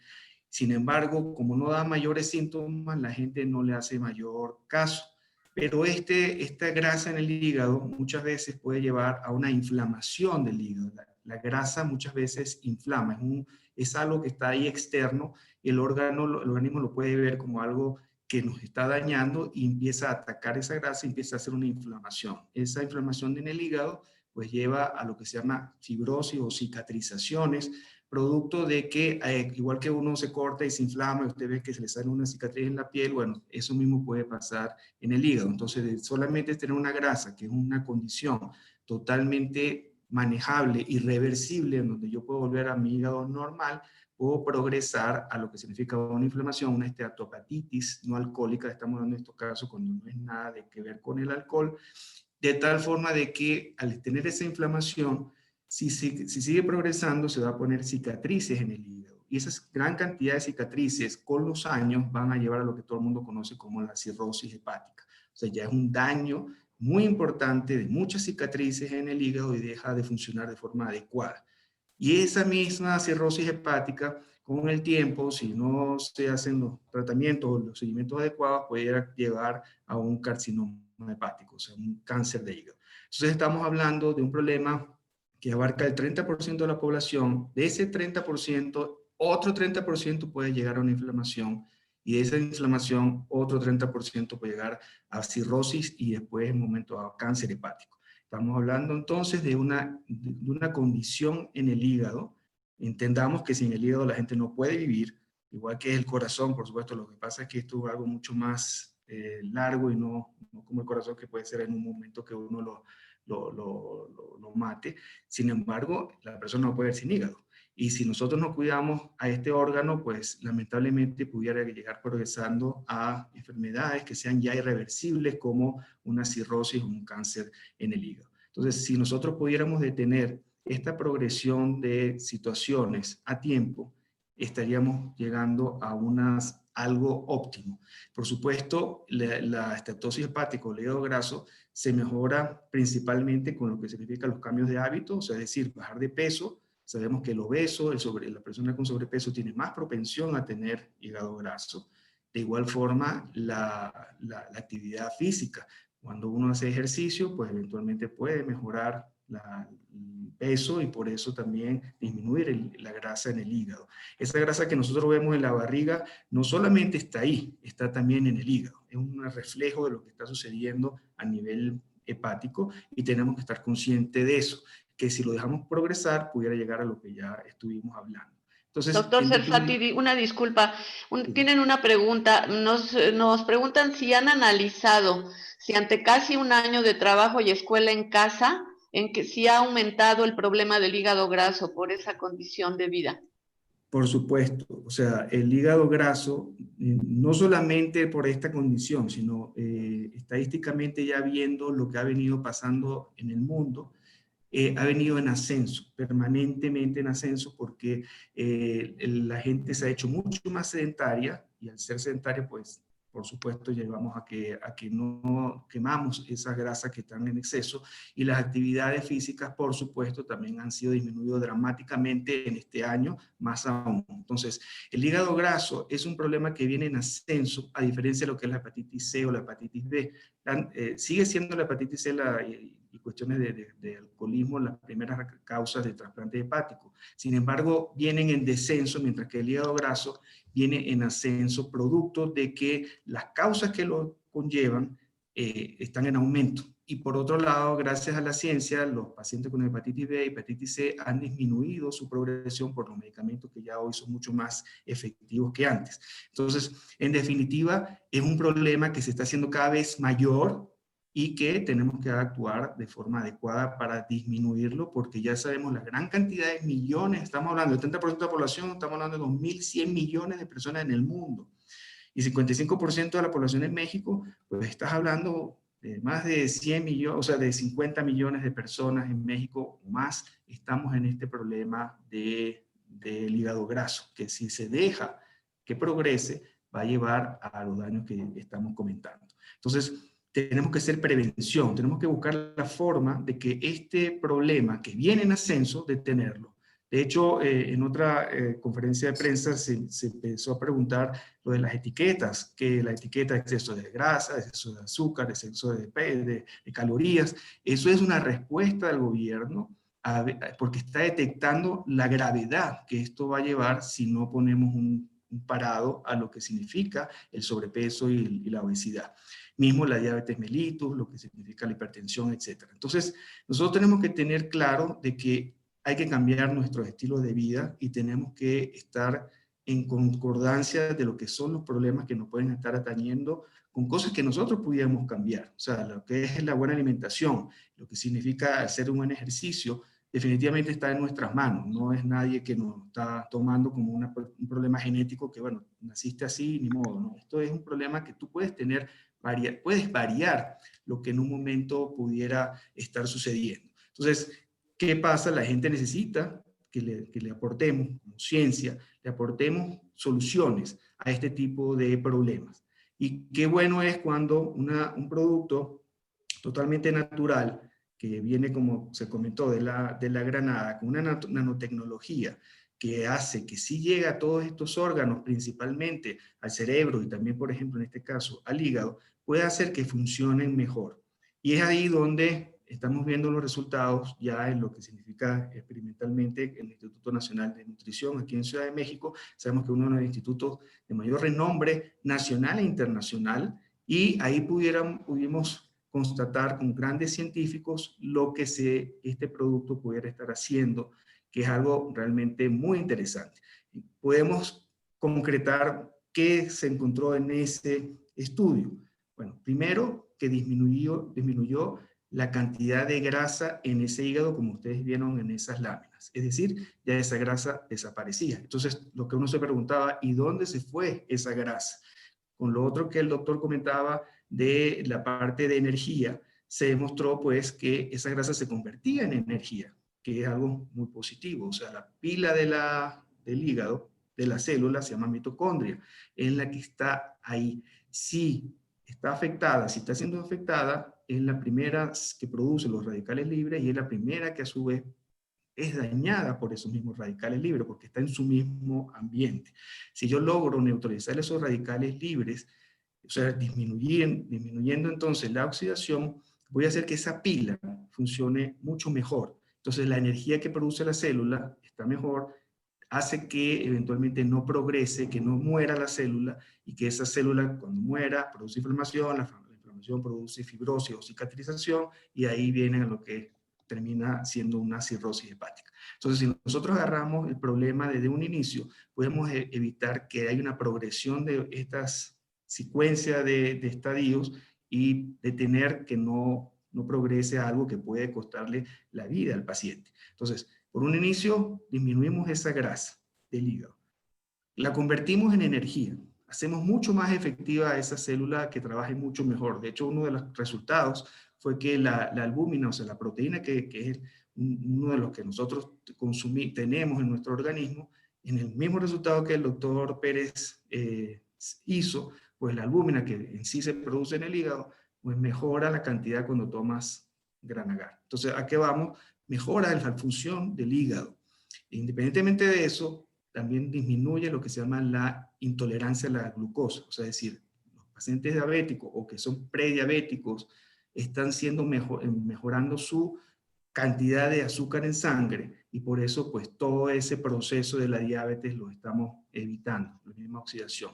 Sin embargo, como no da mayores síntomas, la gente no le hace mayor caso. Pero esta grasa en el hígado muchas veces puede llevar a una inflamación del hígado. La grasa muchas veces inflama, es algo que está ahí externo, el organismo lo puede ver como algo que nos está dañando y empieza a atacar esa grasa y empieza a hacer una inflamación. Esa inflamación en el hígado pues lleva a lo que se llama fibrosis o cicatrizaciones, producto de que igual que uno se corta y se inflama y usted ve que se le sale una cicatriz en la piel, bueno, eso mismo puede pasar en el hígado. Entonces, solamente tener una grasa, que es una condición totalmente manejable y reversible, en donde yo puedo volver a mi hígado normal, puedo progresar a lo que significa una inflamación, una esteatopatitis no alcohólica, estamos dando en estos casos cuando no es nada de que ver con el alcohol, de tal forma de que al tener esa inflamación, si sigue progresando, se va a poner cicatrices en el hígado. Y esa gran cantidad de cicatrices con los años van a llevar a lo que todo el mundo conoce como la cirrosis hepática. O sea, ya es un daño muy importante de muchas cicatrices en el hígado y deja de funcionar de forma adecuada. Y esa misma cirrosis hepática, con el tiempo, si no se hacen los tratamientos o los seguimientos adecuados, puede llevar a un carcinoma hepático, o sea, un cáncer de hígado. Entonces estamos hablando de un problema que abarca el 30% de la población. De ese 30%, otro 30% puede llegar a una inflamación, y de esa inflamación, otro 30% puede llegar a cirrosis y después, en un momento, a cáncer hepático. Estamos hablando entonces de una condición en el hígado. Entendamos que sin el hígado la gente no puede vivir, igual que el corazón, por supuesto. Lo que pasa es que esto es algo mucho más largo y no como el corazón, que puede ser en un momento que uno lo mate. Sin embargo, la persona no puede ir sin hígado. Y si nosotros no cuidamos a este órgano, pues lamentablemente pudiera llegar progresando a enfermedades que sean ya irreversibles, como una cirrosis o un cáncer en el hígado. Entonces, si nosotros pudiéramos detener esta progresión de situaciones a tiempo, estaríamos llegando a algo óptimo. Por supuesto, la estatosis hepática o el hígado graso se mejora principalmente con lo que significa los cambios de hábitos, o sea, es decir, bajar de peso. Sabemos que el obeso, la persona con sobrepeso, tiene más propensión a tener hígado graso. De igual forma, la actividad física. Cuando uno hace ejercicio, pues eventualmente puede mejorar el peso y por eso también disminuir la grasa en el hígado. Esa grasa que nosotros vemos en la barriga no solamente está ahí, está también en el hígado. Es un reflejo de lo que está sucediendo a nivel hepático y tenemos que estar conscientes de eso, que si lo dejamos progresar pudiera llegar a lo que ya estuvimos hablando. Entonces, doctor Sersati, una disculpa, tienen una pregunta, nos preguntan si han analizado si ante casi un año de trabajo y escuela en casa, en que si ha aumentado el problema del hígado graso por esa condición de vida. Por supuesto, o sea, el hígado graso, no solamente por esta condición, sino estadísticamente ya viendo lo que ha venido pasando en el mundo, ha venido en ascenso, permanentemente en ascenso, porque la gente se ha hecho mucho más sedentaria, y al ser sedentaria, pues, por supuesto, llevamos a que no quemamos esas grasas que están en exceso, y las actividades físicas, por supuesto, también han sido disminuidas dramáticamente en este año, más aún. Entonces, el hígado graso es un problema que viene en ascenso, a diferencia de lo que es la hepatitis C o la hepatitis B. Sigue siendo la hepatitis C y cuestiones de alcoholismo las primeras causas de trasplante hepático. Sin embargo, vienen en descenso, mientras que el hígado graso viene en ascenso, producto de que las causas que lo conllevan están en aumento. Y por otro lado, gracias a la ciencia, los pacientes con hepatitis B y hepatitis C han disminuido su progresión por los medicamentos que ya hoy son mucho más efectivos que antes. Entonces, en definitiva, es un problema que se está haciendo cada vez mayor y que tenemos que actuar de forma adecuada para disminuirlo, porque ya sabemos la gran cantidad de millones, estamos hablando del 30% de la población, estamos hablando de 2.100 millones de personas en el mundo, y 55% de la población en México, pues estás hablando de más de 100 millones, o sea, de 50 millones de personas en México o más, estamos en este problema del hígado graso, que si se deja que progrese, va a llevar a los daños que estamos comentando. Entonces, tenemos que hacer prevención, tenemos que buscar la forma de que este problema que viene en ascenso, detenerlo. De hecho, en otra conferencia de prensa se empezó a preguntar lo de las etiquetas, que la etiqueta de exceso de grasa, de exceso de azúcar, de exceso de calorías. Eso es una respuesta del gobierno porque está detectando la gravedad que esto va a llevar si no ponemos un parado a lo que significa el sobrepeso y la obesidad. Mismo la diabetes mellitus, lo que significa la hipertensión, etc. Entonces, nosotros tenemos que tener claro de que hay que cambiar nuestro estilo de vida y tenemos que estar en concordancia de lo que son los problemas que nos pueden estar atañendo con cosas que nosotros pudiéramos cambiar. O sea, lo que es la buena alimentación, lo que significa hacer un buen ejercicio, definitivamente está en nuestras manos. No es nadie que nos está tomando como un problema genético que, bueno, naciste así, ni modo, ¿no? Esto es un problema que tú puedes tener, puedes variar lo que en un momento pudiera estar sucediendo. Entonces, ¿qué pasa? La gente necesita que le aportemos, como ciencia, le aportemos soluciones a este tipo de problemas. Y qué bueno es cuando un producto totalmente natural, que viene, como se comentó, de la granada, con una nanotecnología que hace que sí llega a todos estos órganos, principalmente al cerebro y también, por ejemplo, en este caso, al hígado, puede hacer que funcionen mejor. Y es ahí donde estamos viendo los resultados ya en lo que significa experimentalmente el Instituto Nacional de Nutrición aquí en Ciudad de México. Sabemos que uno de los institutos de mayor renombre nacional e internacional, y ahí pudimos constatar con grandes científicos lo que este producto pudiera estar haciendo, que es algo realmente muy interesante. Podemos concretar qué se encontró en ese estudio. Bueno, primero que disminuyó la cantidad de grasa en ese hígado, como ustedes vieron en esas láminas. Es decir, ya esa grasa desaparecía. Entonces, lo que uno se preguntaba, ¿y dónde se fue esa grasa? Con lo otro que el doctor comentaba de la parte de energía, se demostró pues que esa grasa se convertía en energía, que es algo muy positivo. O sea, la pila del hígado, de la célula, se llama mitocondria, es la que está ahí. Si está afectada, si está siendo afectada, es la primera que produce los radicales libres y es la primera que a su vez es dañada por esos mismos radicales libres, porque está en su mismo ambiente. Si yo logro neutralizar esos radicales libres, o sea, disminuyendo entonces la oxidación, voy a hacer que esa pila funcione mucho mejor. Entonces la energía que produce la célula está mejor, hace que eventualmente no progrese, que no muera la célula, y que esa célula cuando muera produce inflamación, la inflamación produce fibrosis o cicatrización, y ahí viene a lo que termina siendo una cirrosis hepática. Entonces, si nosotros agarramos el problema desde un inicio, podemos evitar que haya una progresión de estas secuencias de estadios y detener que no progrese a algo que puede costarle la vida al paciente. Entonces, por un inicio, disminuimos esa grasa del hígado. La convertimos en energía. Hacemos mucho más efectiva esa célula, que trabaje mucho mejor. De hecho, uno de los resultados fue que la albúmina, o sea, la proteína que es uno de los que nosotros tenemos en nuestro organismo, en el mismo resultado que el doctor Pérez hizo, pues la albúmina que en sí se produce en el hígado, pues mejora la cantidad cuando tomas Granagar. Entonces, ¿a qué vamos? Mejora la función del hígado. Independientemente de eso, también disminuye lo que se llama la intolerancia a la glucosa. O sea, es decir, los pacientes diabéticos o que son prediabéticos están mejorando su cantidad de azúcar en sangre, y por eso pues todo ese proceso de la diabetes lo estamos evitando, la misma oxidación.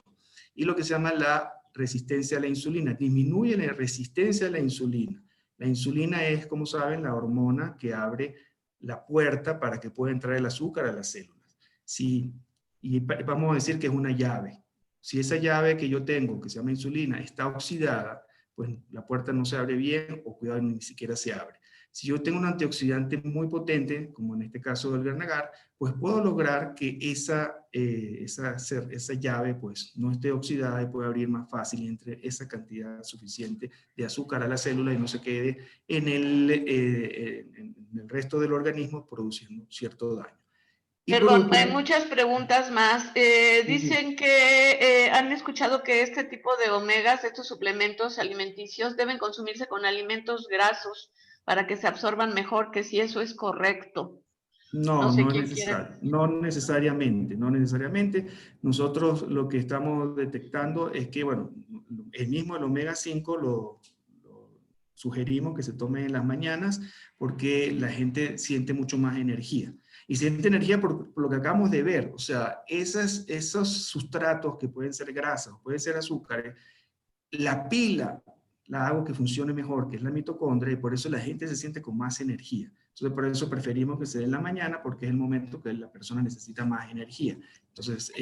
Y lo que se llama la resistencia a la insulina, disminuye la resistencia a la insulina. La insulina es, como saben, la hormona que abre la puerta para que pueda entrar el azúcar a las células. Y vamos a decir que es una llave. Si esa llave que yo tengo, que se llama insulina, está oxidada, pues la puerta no se abre bien, o cuidado, ni siquiera se abre. Si yo tengo un antioxidante muy potente, como en este caso del Granagar, pues puedo lograr que esa llave pues no esté oxidada y pueda abrir más fácil, y entre esa cantidad suficiente de azúcar a la célula y no se quede en el resto del organismo produciendo cierto daño. Y Perdón, último, hay muchas preguntas más. Dicen que han escuchado que este tipo de omegas, estos suplementos alimenticios, deben consumirse con alimentos grasos para que se absorban mejor, que si eso es correcto. No sé no es quién quiere. necesario, no necesariamente. Nosotros lo que estamos detectando es que, bueno, el mismo el omega 5 lo sugerimos que se tome en las mañanas, porque la gente siente mucho más energía. Y siente energía por lo que acabamos de ver. O sea, esos sustratos que pueden ser grasas, pueden ser azúcares, la pila la hago que funcione mejor, que es la mitocondria, y por eso la gente se siente con más energía. Entonces, por eso preferimos que se dé en la mañana, porque es el momento que la persona necesita más energía. Entonces,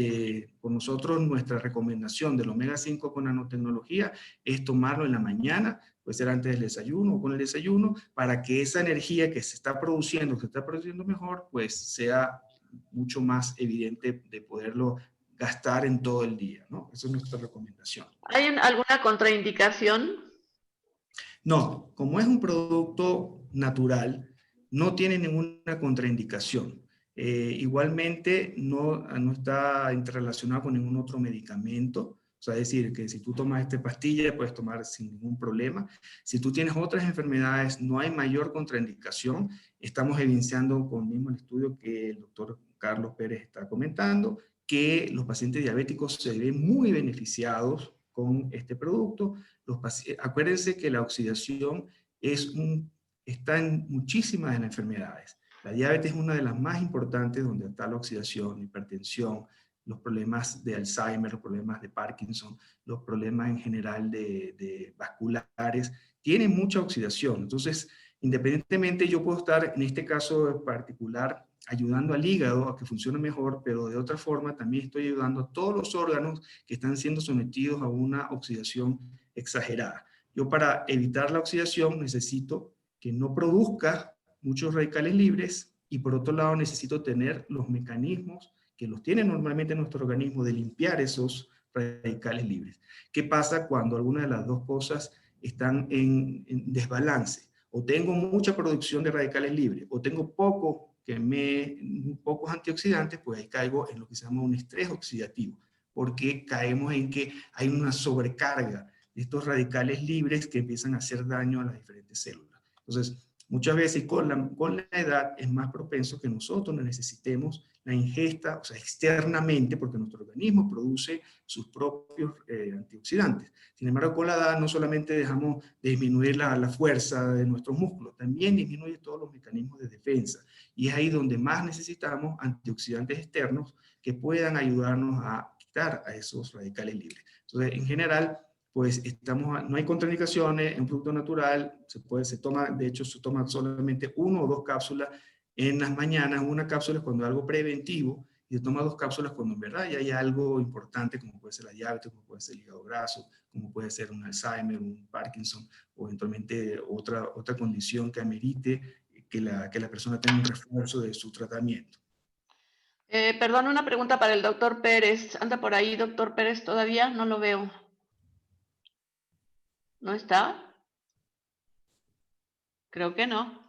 con nosotros, nuestra recomendación del omega 5 con nanotecnología es tomarlo en la mañana, puede ser antes del desayuno o con el desayuno, para que esa energía que se está produciendo mejor, pues sea mucho más evidente de poderlo gastar en todo el día, ¿no? Esa es nuestra recomendación. ¿Hay alguna contraindicación? No, como es un producto natural, no tiene ninguna contraindicación. Igualmente, no está interrelacionado con ningún otro medicamento. O sea, es decir, que si tú tomas esta pastilla, puedes tomar sin ningún problema. Si tú tienes otras enfermedades, no hay mayor contraindicación. Estamos evidenciando con el mismo estudio que el doctor Carlos Pérez está comentando, que los pacientes diabéticos se ven muy beneficiados con este producto. Acuérdense que la oxidación está en muchísimas de las enfermedades. La diabetes es una de las más importantes, donde está la oxidación, hipertensión, los problemas de Alzheimer, los problemas de Parkinson, los problemas en general de vasculares, tienen mucha oxidación. Entonces, independientemente, yo puedo estar, en este caso en particular, ayudando al hígado a que funcione mejor, pero de otra forma también estoy ayudando a todos los órganos que están siendo sometidos a una oxidación exagerada. Yo, para evitar la oxidación, necesito que no produzca muchos radicales libres, y por otro lado necesito tener los mecanismos que los tiene normalmente nuestro organismo de limpiar esos radicales libres. ¿Qué pasa cuando alguna de las dos cosas están en desbalance? O tengo mucha producción de radicales libres, o tengo pocos antioxidantes, pues ahí caigo en lo que se llama un estrés oxidativo, porque caemos en que hay una sobrecarga de estos radicales libres que empiezan a hacer daño a las diferentes células. Entonces, muchas veces con la edad es más propenso que nosotros necesitemos la ingesta, o sea, externamente, porque nuestro organismo produce sus propios antioxidantes. Sin embargo, con la edad no solamente dejamos de disminuir la fuerza de nuestros músculos, también disminuye todos los mecanismos de defensa. Y es ahí donde más necesitamos antioxidantes externos que puedan ayudarnos a quitar a esos radicales libres. Entonces, en general, pues no hay contraindicaciones, es un producto natural, se toma, de hecho se toma solamente 1 o 2 cápsulas en las mañanas. Una cápsula es cuando hay algo preventivo, y se toma 2 cápsulas cuando en verdad ya hay algo importante, como puede ser la diabetes, como puede ser el hígado graso, como puede ser un Alzheimer, un Parkinson, o eventualmente otra condición que amerite que la persona tenga un refuerzo de su tratamiento. Perdón, una pregunta para el doctor Pérez. ¿Anda por ahí, doctor Pérez, todavía? No lo veo. ¿No está? Creo que no.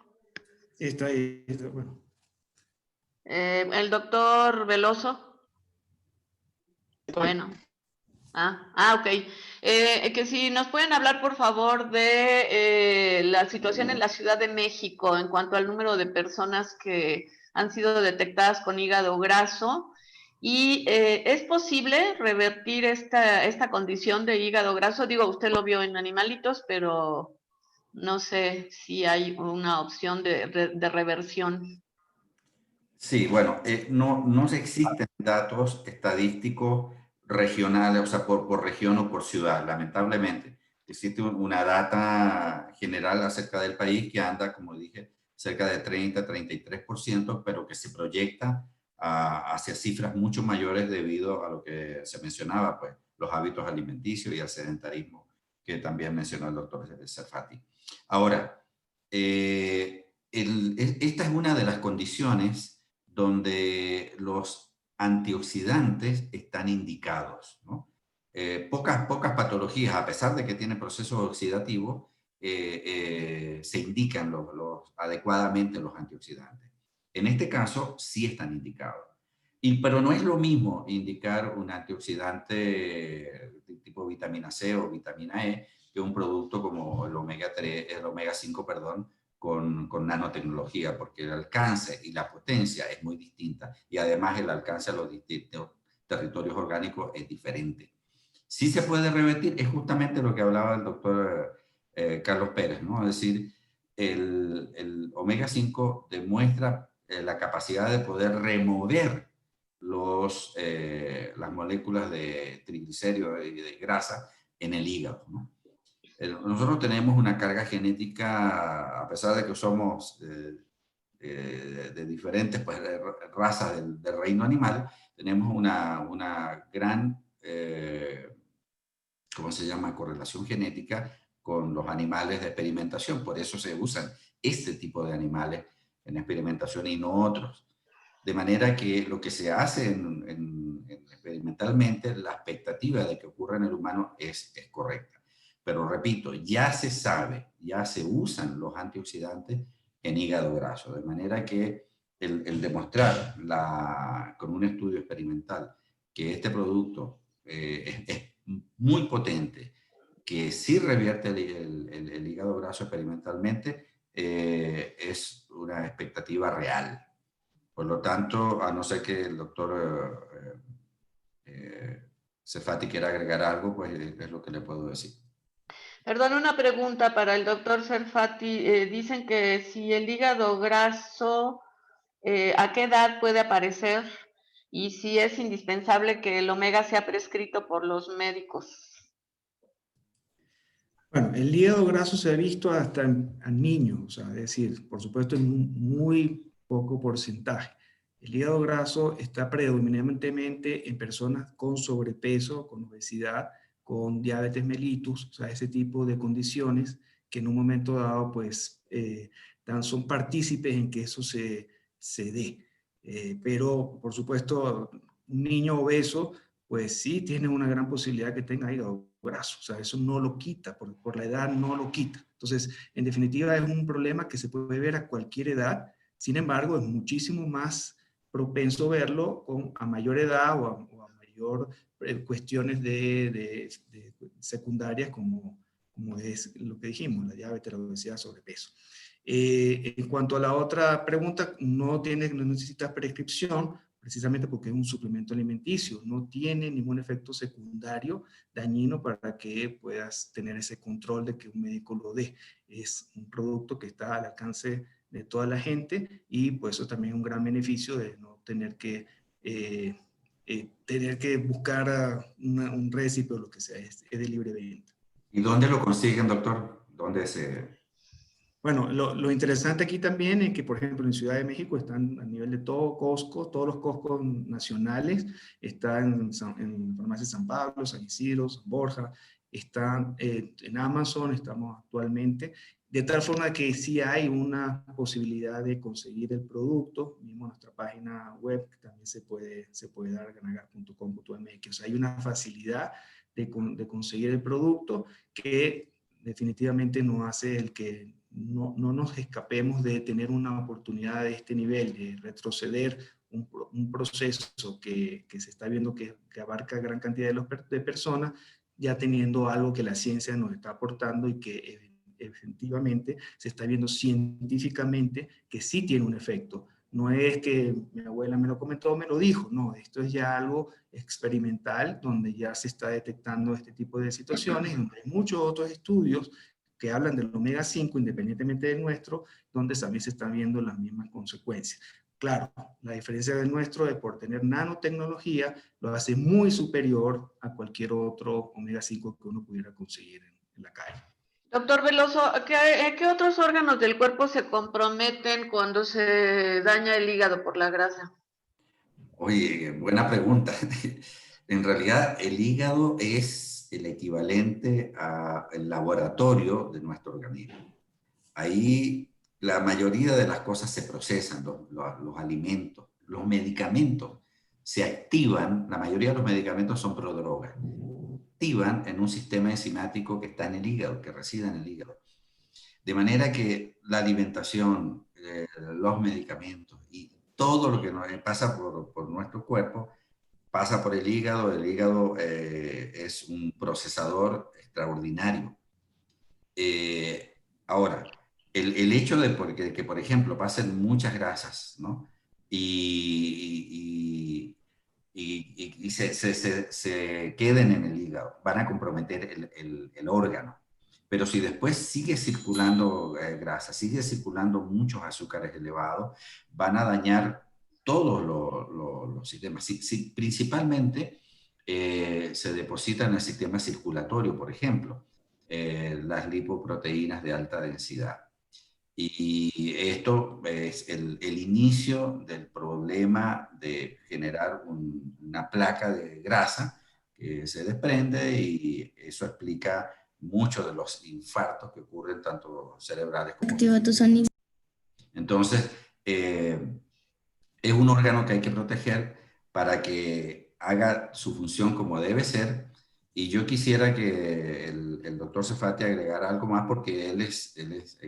Está ahí, bueno. El doctor Veloso. Bueno. Ok. Que si nos pueden hablar, por favor, de la situación en la Ciudad de México en cuanto al número de personas que han sido detectadas con hígado graso. ¿Y es posible revertir esta condición de hígado graso? Digo, usted lo vio en animalitos, pero no sé si hay una opción de reversión. Sí, bueno, no existen datos estadísticos regionales, o sea, por región o por ciudad, lamentablemente. Existe una data general acerca del país que anda, como dije, cerca de 30-33%, pero que se proyecta hacia cifras mucho mayores debido a lo que se mencionaba, pues los hábitos alimenticios y el sedentarismo, que también mencionó el doctor Serfati. Ahora, esta es una de las condiciones donde los antioxidantes están indicados, ¿no? Pocas patologías, a pesar de que tienen procesos oxidativos, se indican adecuadamente los antioxidantes. En este caso, sí están indicados. Pero no es lo mismo indicar un antioxidante de tipo vitamina C o vitamina E que un producto como el omega 5, perdón, con nanotecnología, porque el alcance y la potencia es muy distinta y además el alcance a los distintos territorios orgánicos es diferente. Sí se puede revertir, es justamente lo que hablaba el doctor Carlos Pérez, ¿no? Es decir, el omega 5 demuestra la capacidad de poder remover las moléculas de triglicéridos y de grasa en el hígado, ¿no? Nosotros tenemos una carga genética, a pesar de que somos de diferentes pues, razas del reino animal, tenemos una gran, ¿cómo se llama?, correlación genética con los animales de experimentación. Por eso se usan este tipo de animales en experimentación y no otros. De manera que lo que se hace experimentalmente, la expectativa de que ocurra en el humano es correcta. Pero repito, ya se sabe, ya se usan los antioxidantes en hígado graso, de manera que el demostrar con un estudio experimental que este producto es muy potente, que sí revierte el hígado graso experimentalmente, es una expectativa real. Por lo tanto, a no ser que el doctor Serfati quiera agregar algo, pues es lo que le puedo decir. Perdón, una pregunta para el doctor Serfati. Dicen que si el hígado graso, ¿a qué edad puede aparecer? Y si es indispensable que el omega sea prescrito por los médicos. Bueno, el hígado graso se ha visto hasta en niños, o sea, es decir, por supuesto en muy poco porcentaje. El hígado graso está predominantemente en personas con sobrepeso, con obesidad, con diabetes mellitus, o sea, ese tipo de condiciones que en un momento dado, pues, son partícipes en que eso se dé. Pero, por supuesto, un niño obeso, pues sí tiene una gran posibilidad que tenga hígado graso, o sea, eso no lo quita, por la edad no lo quita. Entonces, en definitiva, es un problema que se puede ver a cualquier edad, sin embargo, es muchísimo más propenso verlo a mayor edad o a mayor cuestiones de secundarias como es lo que dijimos, la diabetes, la obesidad, sobrepeso. En cuanto a la otra pregunta, no necesitas prescripción, precisamente porque es un suplemento alimenticio, no tiene ningún efecto secundario dañino para que puedas tener ese control de que un médico lo dé. Es un producto que está al alcance de toda la gente y pues eso también es un gran beneficio de no tener que buscar un récipe o lo que sea, es de libre venta. ¿Y dónde lo consiguen, doctor? ¿Dónde se...? Bueno, lo interesante aquí también es que, por ejemplo, en Ciudad de México están a nivel de todo Costco, todos los Costco nacionales, están en Farmacia San Pablo, San Isidro, San Borja, están en Amazon, estamos actualmente, de tal forma que sí hay una posibilidad de conseguir el producto, mismo en nuestra página web también se puede dar ganagar.com.mx, o sea, hay una facilidad de conseguir el producto que definitivamente nos hace el que no nos escapemos de tener una oportunidad de este nivel, de retroceder un proceso que se está viendo que abarca gran cantidad de personas, ya teniendo algo que la ciencia nos está aportando y que efectivamente se está viendo científicamente que sí tiene un efecto. No es que mi abuela me lo comentó, me lo dijo, no, esto es ya algo experimental donde ya se está detectando este tipo de situaciones, donde hay muchos otros estudios que hablan del omega 5 independientemente del nuestro, donde también se están viendo las mismas consecuencias. Claro, la diferencia del nuestro es por tener nanotecnología, lo hace muy superior a cualquier otro omega 5 que uno pudiera conseguir en la calle. Doctor Veloso, ¿qué otros órganos del cuerpo se comprometen cuando se daña el hígado por la grasa? Oye, buena pregunta. En realidad, el hígado es el equivalente al laboratorio de nuestro organismo. Ahí la mayoría de las cosas se procesan, los alimentos, los medicamentos se activan, la mayoría de los medicamentos son prodrogas, activan en un sistema enzimático que está en el hígado, que reside en el hígado. De manera que la alimentación, los medicamentos y todo lo que nos pasa por nuestro cuerpo pasa por el hígado. El hígado es un procesador extraordinario. Ahora, el hecho de que, por ejemplo, pasen muchas grasas, ¿no? Y se queden en el hígado, van a comprometer el órgano. Pero si después sigue circulando grasa, sigue circulando muchos azúcares elevados, van a dañar todos los sistemas. Principalmente se deposita en el sistema circulatorio, por ejemplo, las lipoproteínas de alta densidad. Y esto es el inicio del problema de generar una placa de grasa que se desprende, y eso explica muchos de los infartos que ocurren tanto cerebrales como... Entonces, es un órgano que hay que proteger para que haga su función como debe ser. Y yo quisiera que el doctor Sefati agregara algo más, porque él es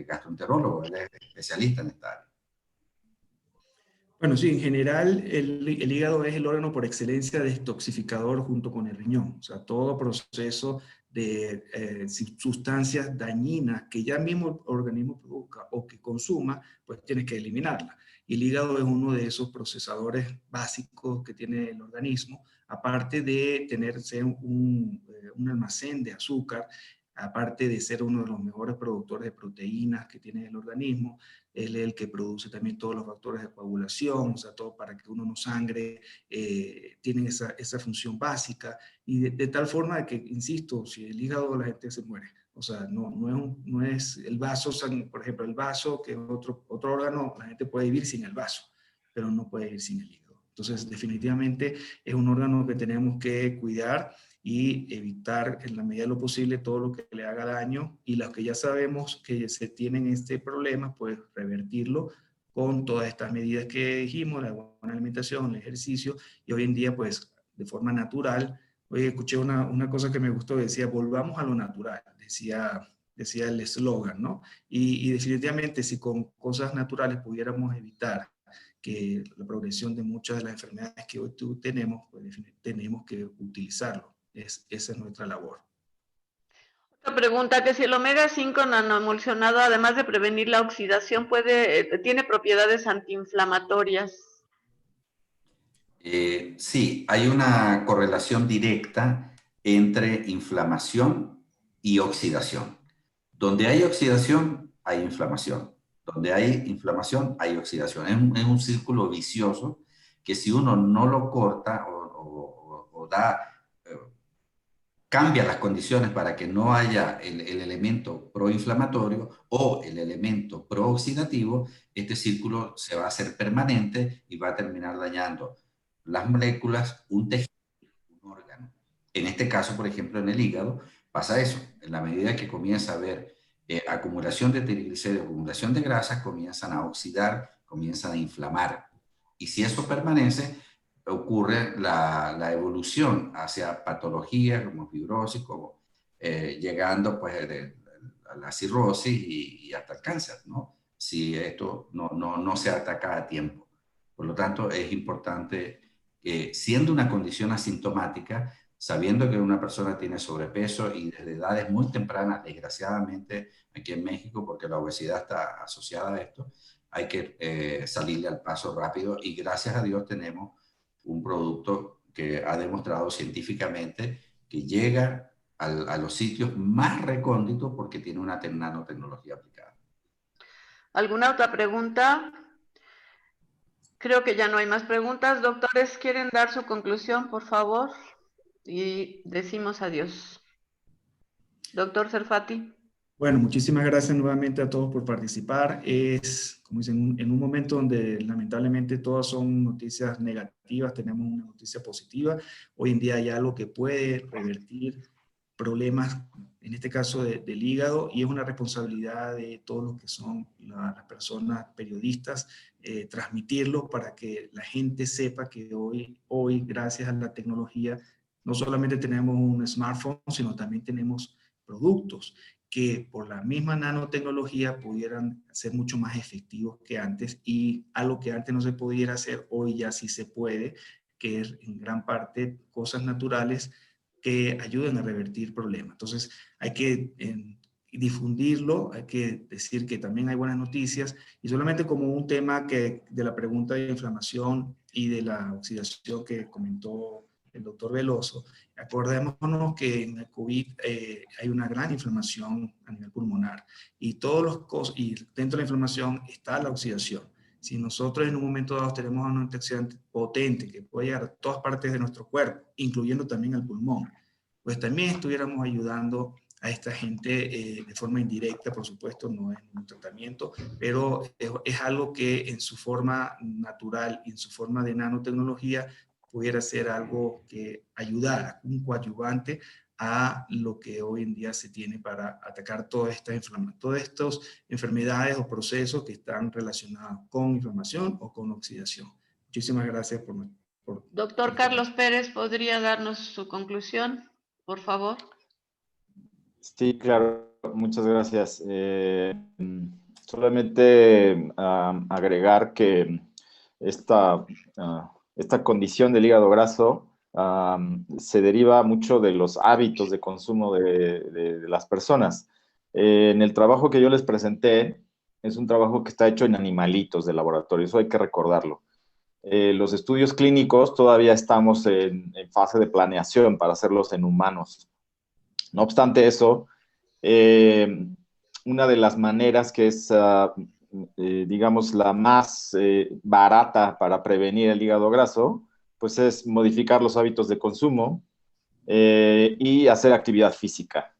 gastroenterólogo, él es especialista en esta área. Bueno, sí, en general el hígado es el órgano por excelencia detoxificador junto con el riñón. O sea, todo proceso de sustancias dañinas que ya mismo el organismo produzca o que consuma, pues tiene que eliminarla. Y el hígado es uno de esos procesadores básicos que tiene el organismo, aparte de ser un almacén de azúcar, aparte de ser uno de los mejores productores de proteínas que tiene el organismo. Él es el que produce también todos los factores de coagulación, o sea, todo para que uno no sangre, tienen esa función básica, y de tal forma que, insisto, si el hígado, la gente se muere. O sea, no es el vaso, por ejemplo, el vaso, que es otro órgano, la gente puede vivir sin el vaso, pero no puede vivir sin el hígado. Entonces, definitivamente es un órgano que tenemos que cuidar y evitar en la medida de lo posible todo lo que le haga daño, y los que ya sabemos que se tienen este problema, pues revertirlo con todas estas medidas que dijimos, la buena alimentación, el ejercicio, y hoy en día pues de forma natural. Hoy escuché una cosa que me gustó, decía, volvamos a lo natural, decía el eslogan, ¿no? Y definitivamente si con cosas naturales pudiéramos evitar que la progresión de muchas de las enfermedades que hoy tenemos, pues tenemos que utilizarlo. Esa es nuestra labor. Otra pregunta, que si el omega 5 nanoemulsionado, además de prevenir la oxidación, tiene propiedades antiinflamatorias. Sí, hay una correlación directa entre inflamación y oxidación. Donde hay oxidación, hay inflamación. Donde hay inflamación, hay oxidación. Es un círculo vicioso que, si uno no lo corta o da cambia las condiciones para que no haya el elemento proinflamatorio o el elemento prooxidativo, este círculo se va a hacer permanente y va a terminar dañando las moléculas, un tejido, un órgano. En este caso, por ejemplo, en el hígado, pasa eso. En la medida que comienza a haber acumulación de triglicéridos, acumulación de grasas, comienzan a oxidar, comienzan a inflamar. Y si eso permanece, ocurre la evolución hacia patologías como fibrosis, como llegando pues a la cirrosis y hasta el cáncer, ¿no? Si esto no se ataca a tiempo. Por lo tanto, es importante, siendo una condición asintomática, sabiendo que una persona tiene sobrepeso y desde edades muy tempranas, desgraciadamente aquí en México, porque la obesidad está asociada a esto, hay que salirle al paso rápido y gracias a Dios tenemos un producto que ha demostrado científicamente que llega a los sitios más recónditos porque tiene una nanotecnología aplicada. ¿Alguna otra pregunta? Creo que ya no hay más preguntas. Doctores, ¿quieren dar su conclusión, por favor? Y decimos adiós. Doctor Serfati. Bueno, muchísimas gracias nuevamente a todos por participar. Es, como dicen, en un momento donde lamentablemente todas son noticias negativas, tenemos una noticia positiva. Hoy en día hay algo que puede revertir problemas, en este caso del hígado, y es una responsabilidad de todos los que son las personas periodistas, transmitirlo para que la gente sepa que hoy, gracias a la tecnología, no solamente tenemos un smartphone, sino también tenemos productos que por la misma nanotecnología pudieran ser mucho más efectivos que antes, y algo que antes no se pudiera hacer, hoy ya sí se puede, que es en gran parte cosas naturales que ayuden a revertir problemas. Entonces hay que difundirlo, hay que decir que también hay buenas noticias, y solamente como un tema que de la pregunta de inflamación y de la oxidación que comentó el doctor Veloso, acordémonos que en el COVID hay una gran inflamación a nivel pulmonar y y dentro de la inflamación está la oxidación. Si nosotros en un momento dado tenemos un antioxidante potente que puede llegar a todas partes de nuestro cuerpo, incluyendo también al pulmón, pues también estuviéramos ayudando a esta gente de forma indirecta, por supuesto, no es un tratamiento, pero es algo que en su forma natural y en su forma de nanotecnología pudiera ser algo que ayudara, un coadyuvante a lo que hoy en día se tiene para atacar todas estas enfermedades o procesos que están relacionados con inflamación o con oxidación. Muchísimas gracias por Doctor Carlos Pérez, ¿podría darnos su conclusión, por favor? Sí, claro, muchas gracias. Solamente agregar que esta condición del hígado graso se deriva mucho de los hábitos de consumo de las personas. En el trabajo que yo les presenté, es un trabajo que está hecho en animalitos de laboratorio, eso hay que recordarlo. Los estudios clínicos todavía estamos en fase de planeación para hacerlos en humanos. No obstante eso, una de las maneras que es, digamos, la más barata para prevenir el hígado graso, pues es modificar los hábitos de consumo y hacer actividad física.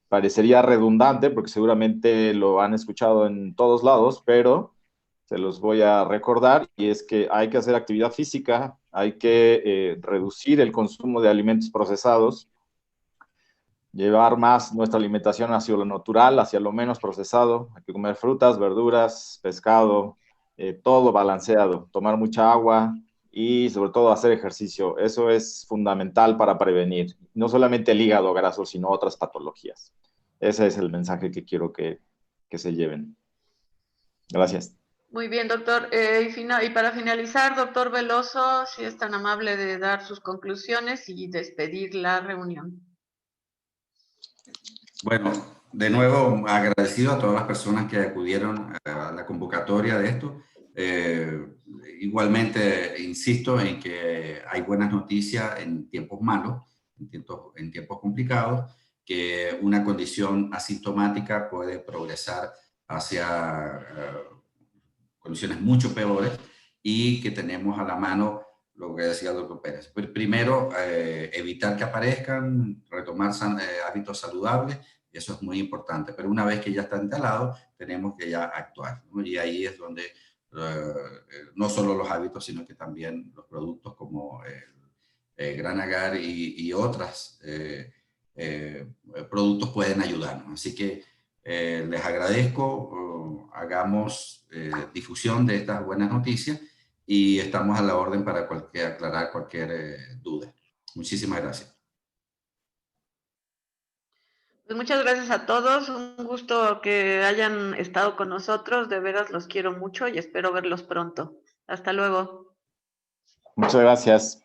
Parecería redundante porque seguramente lo han escuchado en todos lados, pero se los voy a recordar, y es que hay que hacer actividad física, hay que reducir el consumo de alimentos procesados, llevar más nuestra alimentación hacia lo natural, hacia lo menos procesado. Hay que comer frutas, verduras, pescado, todo balanceado, tomar mucha agua y sobre todo hacer ejercicio. Eso es fundamental para prevenir no solamente el hígado graso, sino otras patologías. Ese es el mensaje que quiero que se lleven. Gracias. Muy bien, doctor. Y para finalizar, doctor Veloso, si es tan amable de dar sus conclusiones y despedir la reunión. Bueno, de nuevo agradecido a todas las personas que acudieron a la convocatoria de esto. Igualmente insisto en que hay buenas noticias en tiempos malos, en tiempos complicados, que una condición asintomática puede progresar hacia condiciones mucho peores, y que tenemos a la mano lo que decía el doctor Pérez. Primero, evitar que aparezcan, retomar hábitos saludables, eso es muy importante. Pero una vez que ya está instalado, tenemos que ya actuar, ¿no? Y ahí es donde no solo los hábitos, sino que también los productos como Gran Agar y otros productos pueden ayudarnos. Así que les agradezco, hagamos difusión de estas buenas noticias y estamos a la orden para aclarar cualquier duda. Muchísimas gracias. Pues muchas gracias a todos, un gusto que hayan estado con nosotros, de veras los quiero mucho y espero verlos pronto. Hasta luego. Muchas gracias.